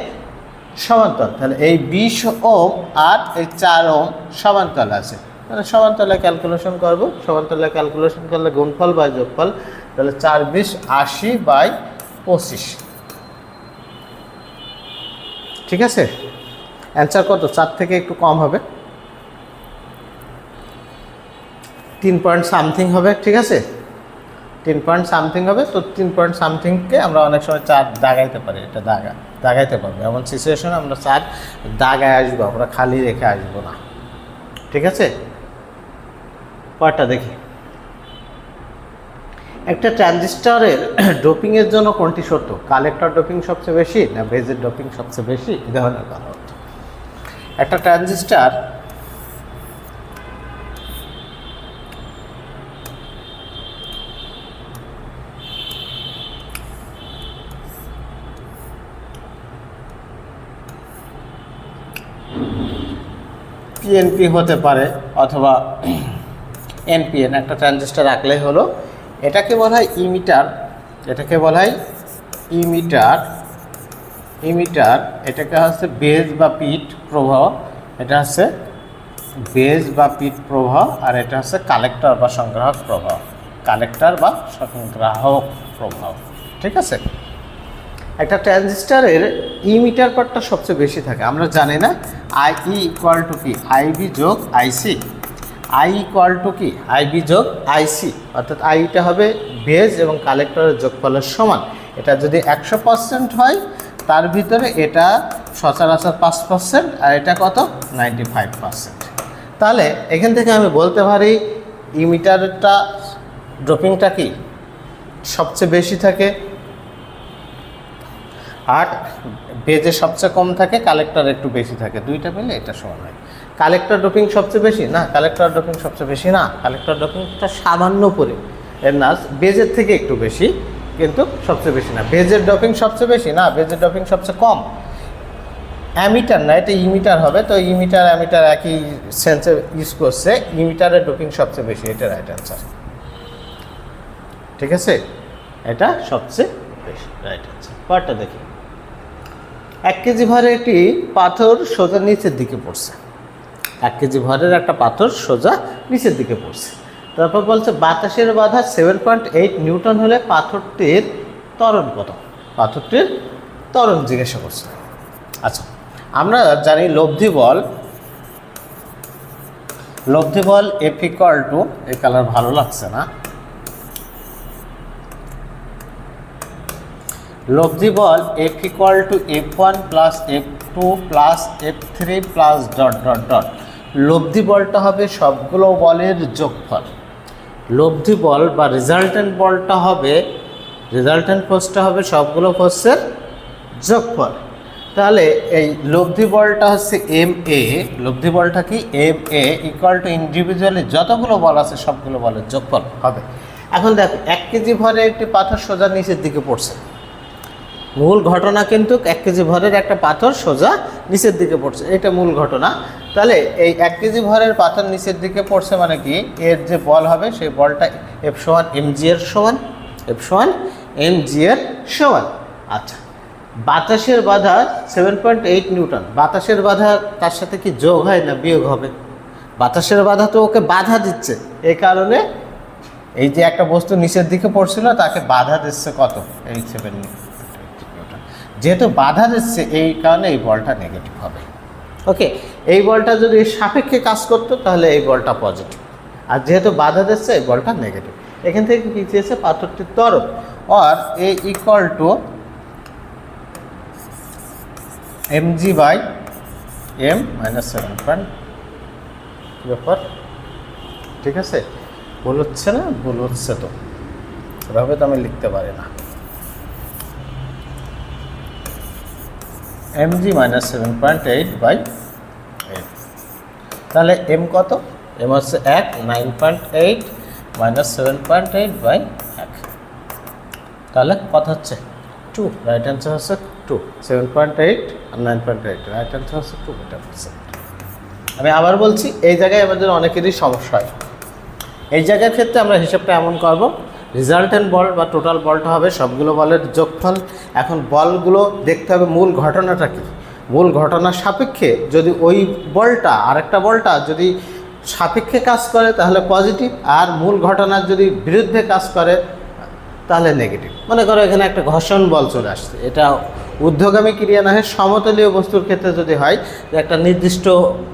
সমান্তরাল, তাহলে এই 20 ওহম আর এই 4 ওহম সমান্তরাল আছে, মানে সমান্তরালে ক্যালকুলেশন করব। সমান্তরালে ক্যালকুলেশন করলে গুণফল বাই যোগফল, তাহলে 4 20 80 বাই 25, ঠিক আছে। অ্যান্সার কত 4 থেকে একটু কম হবে, 3 পয়েন্ট সামথিং হবে, ঠিক আছে, 3 পয়েন্ট সামথিং হবে। তো 3 পয়েন্ট সামথিংকে আমরা অনেক সময় 4 দাগাইতে পারি, এটা দাগাইতে পারবো। এমন সিচুয়েশনে আমরা 4 দাগায় আসবো, আমরা খালি রেখে আসবো না, ঠিক আছে। পরেরটা দেখি, একটা ট্রানজিস্টরের ডোপিংয়ের জন্য কোনটি সত্য? কালেক্টর ডোপিং সবচেয়ে বেশি না বেজের ডোপিং সবচেয়ে বেশি? এই ধরনের কথা হচ্ছে। একটা ট্রানজিস্টর পিএনপি হতে পারে অথবা এনপিএন, একটা ট্রানজিস্টর রাখলেই হলো। এটাকে বলা হয় ইমিটার, এটাকে হচ্ছে বেজ বা পিট প্রবাহ, এটা হচ্ছে বেজ বা পিট প্রবাহ, আর এটা হচ্ছে কালেক্টর বা সংগ্রাহক প্রবাহ, ঠিক আছে। একটা ট্রানজিস্টরের ইমিটার পার্টটা সবচেয়ে বেশি থাকে, আমরা জানি না আই ইকুয়াল টু কি আইবি যোগ আইসি, আইবি যোগ আইসি, অর্থাৎ আইটা হবে বেজ এবং কালেক্টরের যোগফলের সমান। এটা যদি 100% হয়, তার ভিতরে এটা সচরাচর 5%, আর এটা কত 95%। তাহলে এখান থেকে আমি বলতে পারি ইমিটারটা ড্রপিংটা কি সবচেয়ে বেশি থাকে, আর বেজে সবচেয়ে কম থাকে, কালেক্টর একটু বেশি থাকে, দুইটা মিলে এটা সমান হয়। কালেক্টর ডোপিং সবচেয়ে বেশি না, কালেক্টর ডোপিং সবচেয়ে বেশি না, কালেক্টর ডোপিংটা সামান্য পরে এর নাচ বেজের থেকে একটু বেশি, কিন্তু সবচেয়ে বেশি না। বেজের ডোপিং সবচেয়ে বেশি না, বেজের ডোপিং সবচেয়ে কম। অ্যামিটার না, এটা ইমিটার হবে, তো ইমিটার অ্যামিটার একই সেন্সে ইউজ করছে, ইমিটারের ডোপিং সবচেয়ে বেশি, এটা রাইট অ্যান্সার, ঠিক আছে, এটা সবচেয়ে বেশি রাইট অ্যান্সার। পরেরটা দেখি, 1 কেজি ভরের একটি পাথর সোজা নিচের দিকে পড়ছে, 1 কেজি ভরের একটা পাথর সোজা নিচের দিকে পড়ছে, তারপর বলছে বাতাসের বাধা 7.8 নিউটন হলে পাথরটির ত্বরণ কত? পাথরটির ত্বরণ জিজ্ঞাসা করছে। আচ্ছা, আমরা জানি লব্ধি বল এফ ইকুয়াল টু, এই কালার ভালো লাগছে না, লব্ধি বল F equal to F1 plus F2 plus F3 plus dot dot dot. লব্ধি বলটা হবে সবগুলো বলের যোগফল, লব্ধি বল বা রেজাল্টেন্ট বলটা হবে, রেজাল্টেন্ট ফোর্সটা হবে সবগুলো ফোর্সের যোগফল। তাহলে এই লব্ধি বলটা হচ্ছে MA, লব্ধি বলটা কি MA ইকুয়াল টু ইন্ডিভিজুয়ালি যতগুলো বল আছে সবগুলো বলের যোগফল হবে। এখন দেখো 1 কেজি ভরে একটি পাথর সোজা নিচের দিকে পড়ছে, মূল ঘটনা কিন্তু 1 কেজি ভরের একটা পাথর সোজা নিচের দিকে পড়ছে, এটা মূল ঘটনা। তাহলে এই 1 কেজি ভরের পাথর নিচের দিকে পড়ছে মানে কি, এর যে বল হবে সেই বলটা F সমান mg এর সমান, F সমান mg এর সমান। আচ্ছা, বাতাসের বাধা 7.8 নিউটন। বাতাসের বাধা তার সাথে কি যোগ হয় না বিয়োগ হবে? বাতাসের বাধা তো ওকে বাধা দিচ্ছে, এই কারণে এই যে একটা বস্তু নিচের দিকে পড়ছিল তাকে বাধা দিচ্ছে কত, এই 7 নিউটন। যেহেতু বাধা দিচ্ছে এই কারণে এই বলটা নেগেটিভ হবে। ওকে, এই বলটা যদি এর সাপেক্ষে কাজ করতো তাহলে এই বলটা পজিটিভ, আর যেহেতু বাধা দিচ্ছে এই বলটা নেগেটিভ। এখান থেকে কি চেয়েছে, পাথরটির ত্বরণ আর a equal to mg by m minus 7. ব্যাপার ঠিক আছে? ভুল হচ্ছে না? ভুল হচ্ছে তো, এভাবে তো আমি লিখতে পারি না। mg মাইনাস 7.8 বাই 8, তাহলে m কত? m হচ্ছে 1, 9.8 মাইনাস 7.8 বাই 1, তাহলে কত হচ্ছে 2। রাইট অ্যান্সার হচ্ছে 2। 7.8 আর 9.8, রাইট অ্যান্সার হচ্ছে 2%। আমি আবার বলছি, এই জায়গায় আমাদের অনেকেরই সমস্যা হয়। এই জায়গার ক্ষেত্রে আমরা হিসাবটা এমন করব, রেজাল্টেন্ট বল বা টোটাল বলটা হবে সবগুলো বলের যোগফল। এখন বলগুলো দেখতে হবে মূল ঘটনাটা কী। মূল ঘটনার সাপেক্ষে যদি ওই বলটা আরেকটা বলটা যদি সাপেক্ষে কাজ করে তাহলে পজিটিভ, আর মূল ঘটনার যদি বিরুদ্ধে কাজ করে তাহলে নেগেটিভ। মনে করো এখানে একটা ঘর্ষণ বল চলে আসছে, এটা ঊর্ধ্বগামী ক্রিয়া না হয় সমতলীয় বস্তুর ক্ষেত্রে যদি হয় যে একটা নির্দিষ্ট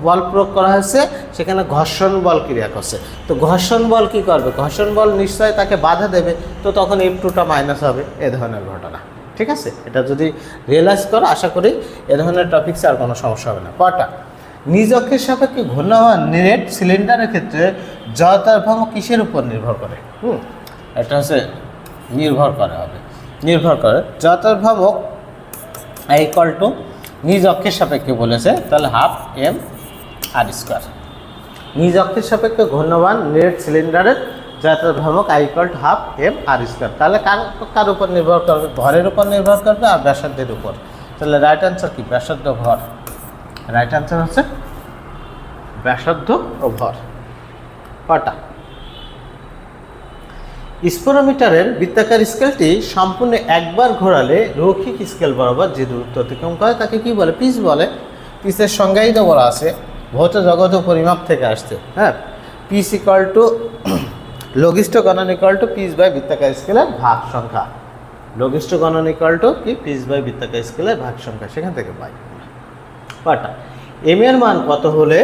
বল প্রয়োগ করা হয়েছে, সেখানে ঘর্ষণ বল ক্রিয়া করছে, তো ঘর্ষণ বল কী করবে? ঘর্ষণ বল নিশ্চয় তাকে বাধা দেবে, তো তখন F2টা মাইনাস হবে। এ ধরনের ঘটনা, ঠিক আছে? এটা যদি রিয়েলাইজ করো আশা করি এ ধরনের টপিক্সে আর কোনো সমস্যা হবে না। কটা নিজ অক্ষের সাপেক্ষে ঘূর্ণায়মান নেট সিলিন্ডারের ক্ষেত্রে জড়তার ভ্রামক কিসের উপর নির্ভর করে? এটা হচ্ছে নির্ভর করে হবে, নির্ভর করে জড়তার ভ্রামক ইকুয়াল টু নিজ অক্ষের সাপেক্ষে বলেছে, তাহলে হাফ m r স্কোয়ার। নিজ অক্ষের সাপেক্ষে ঘূর্ণায়মান নেট সিলিন্ডারের জড়তার ভ্রামক equal to half m r square. তাহলে কার উপর নির্ভর করবে? ভরের উপর নির্ভর করবে আর ব্যাসার্ধের উপর। তাহলে রাইট অ্যান্সার কি? ব্যাসার্ধ ভর। রাইট অ্যান্সার হচ্ছে ব্যাসার্ধ ও ভর। কটা স্পোরোমিটারের বৃত্তাকার স্কেলটি সম্পূর্ণ একবার ঘোরালে রৈখিক স্কেল বরাবর যে দূরত্ব অতিক্রম করে তাকে কি বলে? পিচ বলে। পিচের সংজ্ঞাই তো বলা আছে, ভৌত জগৎ ও পরিমাপ থেকে আসছে। হ্যাঁ, পিচ ইকুয়াল টু লঘিষ্ঠ গণন ইকুয়াল টু পিচ বাই বৃত্তাকার স্কেলের ভাগ সংখ্যা। লঘিষ্ঠ গণন ইকুয়াল টু কি? পিচ বাই বৃত্তাকার স্কেলের ভাগ সংখ্যা, সেখান থেকে পাই। কটা এম এর মান কত হলে,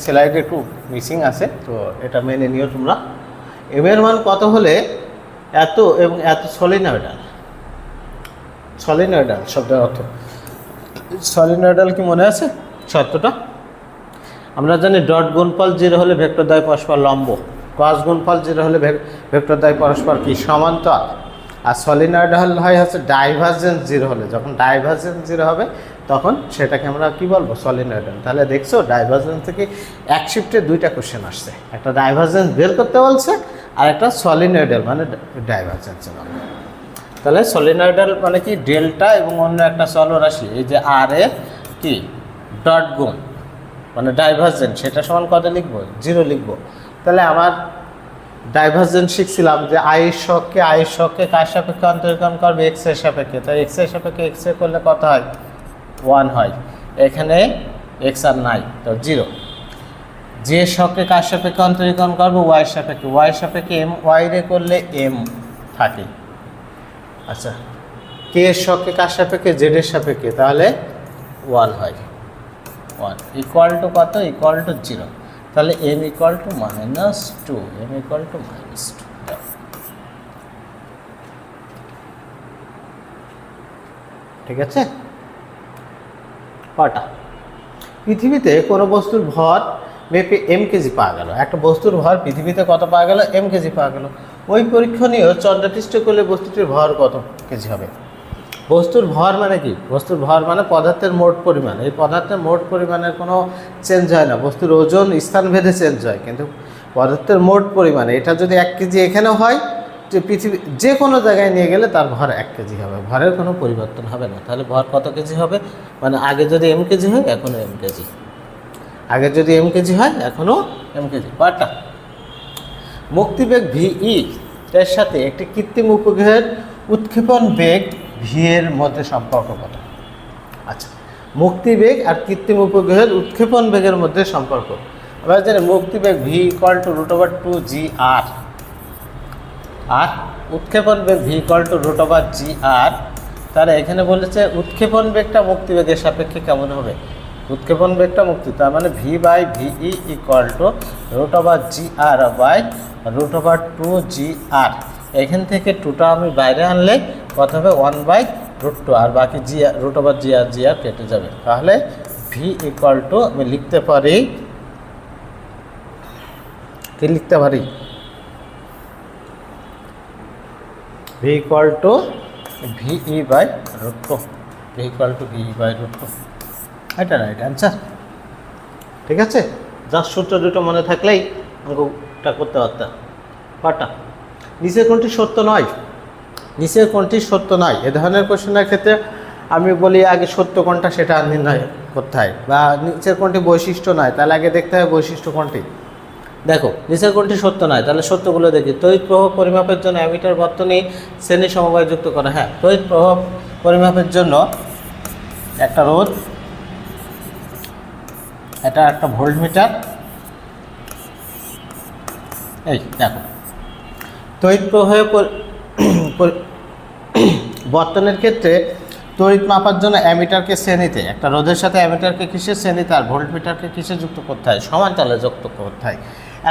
স্লাইডে একটু মিসিং আছে তো এটা মেনে নিও তোমরা। এম এর মান কত হলে এত এবং এত সলিনয়েডাল। সলিনয়েডাল শব্দের অর্থ, সলিনয়েডাল কি মনে আছে শর্তটা? আমরা জানি ডট গুণফল 0 হলে ভেক্টর দ্বয় পরস্পর লম্ব, ক্রস গুণফল 0 হলে ভেক্টর দ্বয় পরস্পর কি? সমান্তরাল। আর সলিনয়েডাল হয় হচ্ছে ডাইভারজেন্স 0 হলে, যখন ডাইভারজেন্স 0 হবে তখন সেটাকে আমরা কি বলবো? সলিনয়েডাল। তাহলে দেখছো ডাইভারজেন্স থেকে এক শিফটে 2টা কোশ্চেন আসছে, একটা ডাইভারজেন্স বের করতে বলছে আর একটা সলিনয়েডাল মানে ডাইভারজেন্স। তাহলে সলিনয়েডাল মানে কি? ডেল্টা এবং অন্য একটা চলরাশি, এই যে আর এর কি ডট গুণ মানে ডাইভারজেন্স, সেটা সমান কত লিখবো? 0 লিখবো। তাহলে আমার ডাইভারজেন্স শিখছিলাম যে আয়ের শখকে কার সাপেক্ষে অন্তরীকরণ করবে? এক্স এর সাপেক্ষে। তাই এক্স এর সাপেক্ষে এক্স এ করলে কত হয়? 1 হয়। এখানে এক্স আর নাই তো 0। যে শখকে কার সাপেক্ষে অন্তরীকরণ করবে? ওয়াইয়ের সাপেক্ষে। ওয়াইয়ের সাপেক্ষে এম, ওয়াই রে করলে এম থাকে। আচ্ছা, কে এর শখকে কার সাপেক্ষে? জেড এর সাপেক্ষে, তাহলে 1 হয়। 1 ইকুয়াল টু কত? Equal to 0। তাহলে m equal to -2, m equal to -2। ঠিক আছে? কটা পৃথিবীতে কোনো বস্তুর ভর মেপে m কেজি পাওয়া গেল। একটা বস্তুর ভর পৃথিবীতে কত পাওয়া গেল? m কেজি পাওয়া গেল। ওই পরীক্ষণীয় চন্দ্রাকৃষ্ট করলে বস্তুটির ভর কত কেজি হবে? বস্তুর ভর মানে কি? বস্তুর ভর মানে পদার্থের মোট পরিমাণ। এই পদার্থের মোট পরিমাণের কোনো চেঞ্জ হয় না, বস্তুর ওজন স্থানভেদে চেঞ্জ হয়, কিন্তু পদার্থের মোট পরিমাণ এটা যদি 1 কেজি এখানেও হয় যে পৃথিবী যে কোনো জায়গায় নিয়ে গেলে তার ভর 1 কেজি হবে, ভরের কোনো পরিবর্তন হবে না। তাহলে ভর কত কেজি হবে? মানে আগে যদি এম কেজি হয় এখনও এম কেজি, আগে যদি এম কেজি হয় এখনও এম কেজি। কয়টা? মুক্তিবেগ ভিই এর সাথে একটি কৃত্রিম উপগ্রহের উৎক্ষেপণ বেগ ভি এর মধ্যে সম্পর্ক কত? আচ্ছা, মুক্তিবেগ আর কৃত্রিম উপগ্রহের উৎক্ষেপণ বেগের মধ্যে সম্পর্ক আমরা জানি মুক্তিবেগ ভি ইকুয়াল টু √2 আর উৎক্ষেপণ বেগ ভি ইকুয়াল টু √g/r। তাহলে এখানে বলেছে উৎক্ষেপণ বেগটা মুক্তিবেগের সাপেক্ষে কেমন হবে? উৎক্ষেপণ বেগটা মুক্তি, তার মানে v/ভিই ইকুয়াল টু √g/√2gr। এখান থেকে 2টা আমি বাইরে আনলে কত হবে? 1/√2, আর বাকি √gr কেটে যাবে। তাহলে ভি ইকুয়াল টু আমি লিখতে পারি, কি লিখতে পারি? V equal to VE/√2, V equal to VE/√2। এটা রাইট অ্যান্সার। ঠিক আছে, জাস্ট সূত্র দুটো মনে থাকলেই অঙ্কটা করতে পারতাম। কটা? নিচের কোনটি সত্য নয়? নিচের কোনটি সত্য নয়? এ ধরনের কোশ্চেনের ক্ষেত্রে আমি বলি আগে সত্য কোনটা সেটা নির্ণয় করতে হয়, বা নিচের কোনটি বৈশিষ্ট্য নয় তাহলে আগে দেখতে হবে বৈশিষ্ট্য কোনটি। দেখো নিচের কোনটি সত্য নয়, তাহলে সত্যগুলো দেখি। তড়িৎ প্রবাহ পরিমাপের জন্য অ্যামিটার বর্তনী শ্রেণী সমবায় যুক্ত করা। হ্যাঁ, তড়িৎ প্রবাহ পরিমাপের জন্য একটা রোধ, এটা একটা ভোল্টমিটার। এই দেখো, তড়িৎ প্রবাহের বর্তনের ক্ষেত্রে তড়িৎ মাপার জন্য অ্যামিটারকে শ্রেণীতে, একটা রোধের সাথে অ্যামিটারকে কিসের শ্রেণীতে আর ভোল্টমিটারকে কিসে যুক্ত করতে হয়? সমান্তরালে যুক্ত করতে হয়।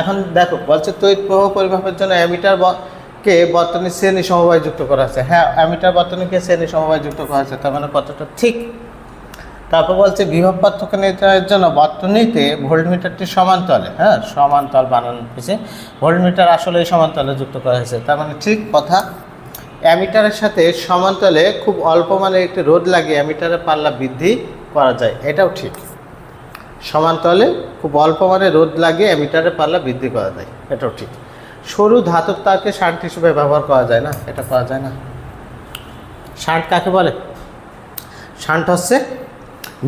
এখন দেখো বলছে তড়িৎ প্রবাহ পরিমাপের জন্য অ্যামিটারকে বর্তনীর শ্রেণী সমবায় যুক্ত করা আছে। হ্যাঁ, অ্যামিটার বর্তনীকে শ্রেণী সমবায় যুক্ত করা আছে, তার মানে কতটা ঠিক। তারপর বলছে বিভব পার্থক্য নির্ণয়ের জন্য বর্তনীতে ভোল্টমিটারটি সমান্তরালে, হ্যাঁ সমান্তরাল বানানোর পিছিয়ে ভোল্টমিটার আসলে সমান্তরালে যুক্ত করা হয়েছে, তার মানে ঠিক কথা। অ্যামিটারের সাথে সমান্তরালে খুব অল্প মানের একটি রোধ লাগিয়ে অ্যামিটারের পাল্লা বৃদ্ধি করা যায়, এটাও ঠিক। সমান্তরালে খুব অল্প মানের রোধ লাগিয়ে অ্যামিটারের পাল্লা বৃদ্ধি করা যায়, এটাও ঠিক। সরু ধাতব তারকে শান্ট হিসেবে ব্যবহার করা যায় না, এটা করা যায় না। শান্ট কাকে বলে? শান্ট হচ্ছে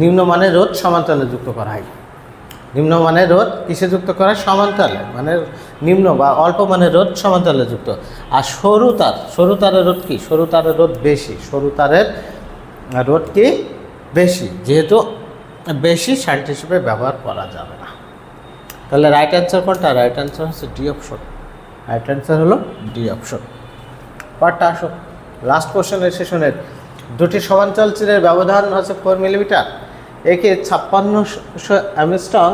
নিম্নমানের রোধ সমান্তরালে যুক্ত করা হয়। নিম্নমানের রোধ কিসে যুক্ত করা? সমান্তরালে, মানে নিম্ন বা অল্প মানের রোধ সমান্তরালে যুক্ত। আর সরু তারের রোধ কি? সরু তারের রোধ বেশি, সরু তারের রোধ কি বেশি, যেহেতু বেশি শান্ট হিসেবে ব্যবহার করা যাবে না। তাহলে রাইট অ্যান্সার কোনটা? রাইট অ্যান্সার হচ্ছে ডি অপশন। রাইট অ্যান্সার হলো ডি অপশন। পার্টটা আসো, লাস্ট কোশ্চেনের সেশনের। দুটি সমান্তরাল চিরের ব্যবধান হচ্ছে 4 মিলিমিটার। একে 5600 অ্যামস্ট্রং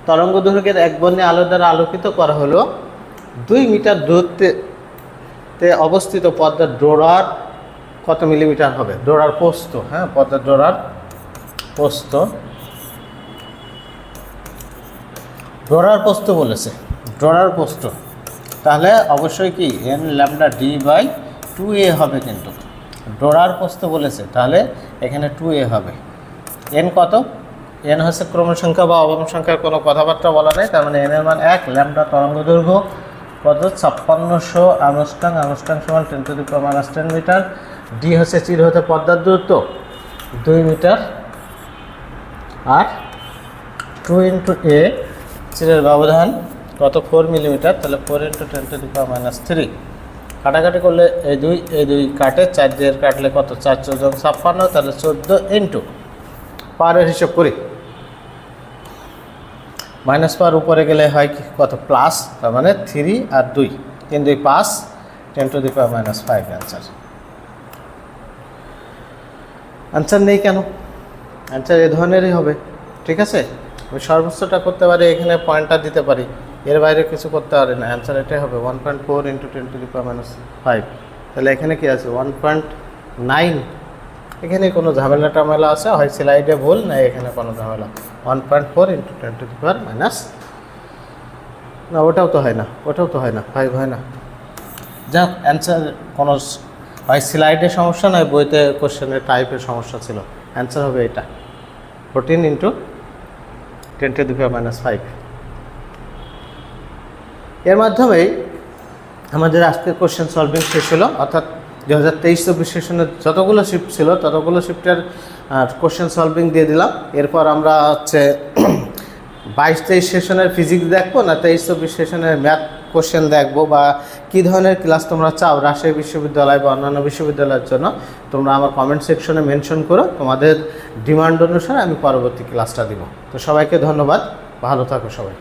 তরঙ্গ দৈর্ঘ্যের এক বর্ণে আলো দ্বারা আলোকিত করা হলো। 2 মিটার দূরত্বে অবস্থিত পর্দার ডোরার কত মিলিমিটার হবে? ডোরার প্রস্থ, হ্যাঁ পর্দার ডোরার প্রস্থ, ডোরার প্রস্থ বলেছে, ডোরার প্রস্থ। তাহলে অবশ্যই কি n λd/2a হবে, কিন্তু ডোরার প্রস্থ বলেছে, তাহলে এখানে 2a হবে। এন কত? এন হচ্ছে ক্রম সংখ্যা বা অবম সংখ্যার কোনো কথাবার্তা বলা নেই, তার মানে এন এর মান 1। ল্যামডা তরঙ্গ দৈর্ঘ্য কত? 5600 অ্যামস্ট্রং, অ্যামস্ট্রং সমান 10⁻10 মিটার। ডি হচ্ছে চির হতে পর্দার দূরত্ব 2 মিটার, আর 2 × a চিরের ব্যবধান কত? 4 মিলিমিটার। তাহলে 4 × 10⁻3। কাটাকাটি করলে এই দুই কাটে, 4 দিয়ে কাটলে কত? 4 × 4 = 56, তাহলে 14 × পাওয়ারের হিসাব করি। মাইনাস পাওয়ার উপরে গেলে হয় কি? কত? প্লাস, তার মানে 3 আর 2, 3 2 5, 10⁻5 অ্যান্সার। অ্যান্সার নেই কেন? অ্যান্সার এ ধরনেরই হবে, ঠিক আছে। আমি সর্বোচ্চটা করতে পারি, এখানে পয়েন্টটা দিতে পারি, এর বাইরে কিছু করতে পারি না। অ্যান্সার এটাই হবে 1.4 × 10⁻5। তাহলে এখানে কি আছে? 1.9। এখানে কোনো ঝামেলা টামেলা আছে, হয় স্লাইডে ভুল, না এখানে কোনো ঝামেলা। 1.4 × 10⁻, না ওটাও তো হয় না, ওটাও তো হয় না, 5 হয় না। যাক, অ্যান্সার কোনো হয় স্লাইডের সমস্যা, নয় বইতে কোশ্চেনের টাইপের সমস্যা ছিল। অ্যান্সার হবে এটা 14 × 10⁻5। এর মাধ্যমেই আমাদের আজকের কোশ্চেন সলভিং শেষ হলো, অর্থাৎ 2023-24 সেশনের যতগুলো শিফট ছিল ততগুলো শিফটের কোশ্চেন সলভিং দিয়ে দিলাম। এরপর আমরা হচ্ছে 22-23 সেশনের ফিজিক্স দেখবো না 23-24 সেশনের ম্যাথ কোশ্চেন দেখবো, বা কী ধরনের ক্লাস তোমরা চাও রাজশাহী বিশ্ববিদ্যালয় বা অন্যান্য বিশ্ববিদ্যালয়ের জন্য তোমরা আমার কমেন্ট সেকশনে মেনশন করো, তোমাদের ডিমান্ড অনুসারে আমি পরবর্তী ক্লাসটা দিব। তো সবাইকে ধন্যবাদ, ভালো থাকো সবাই।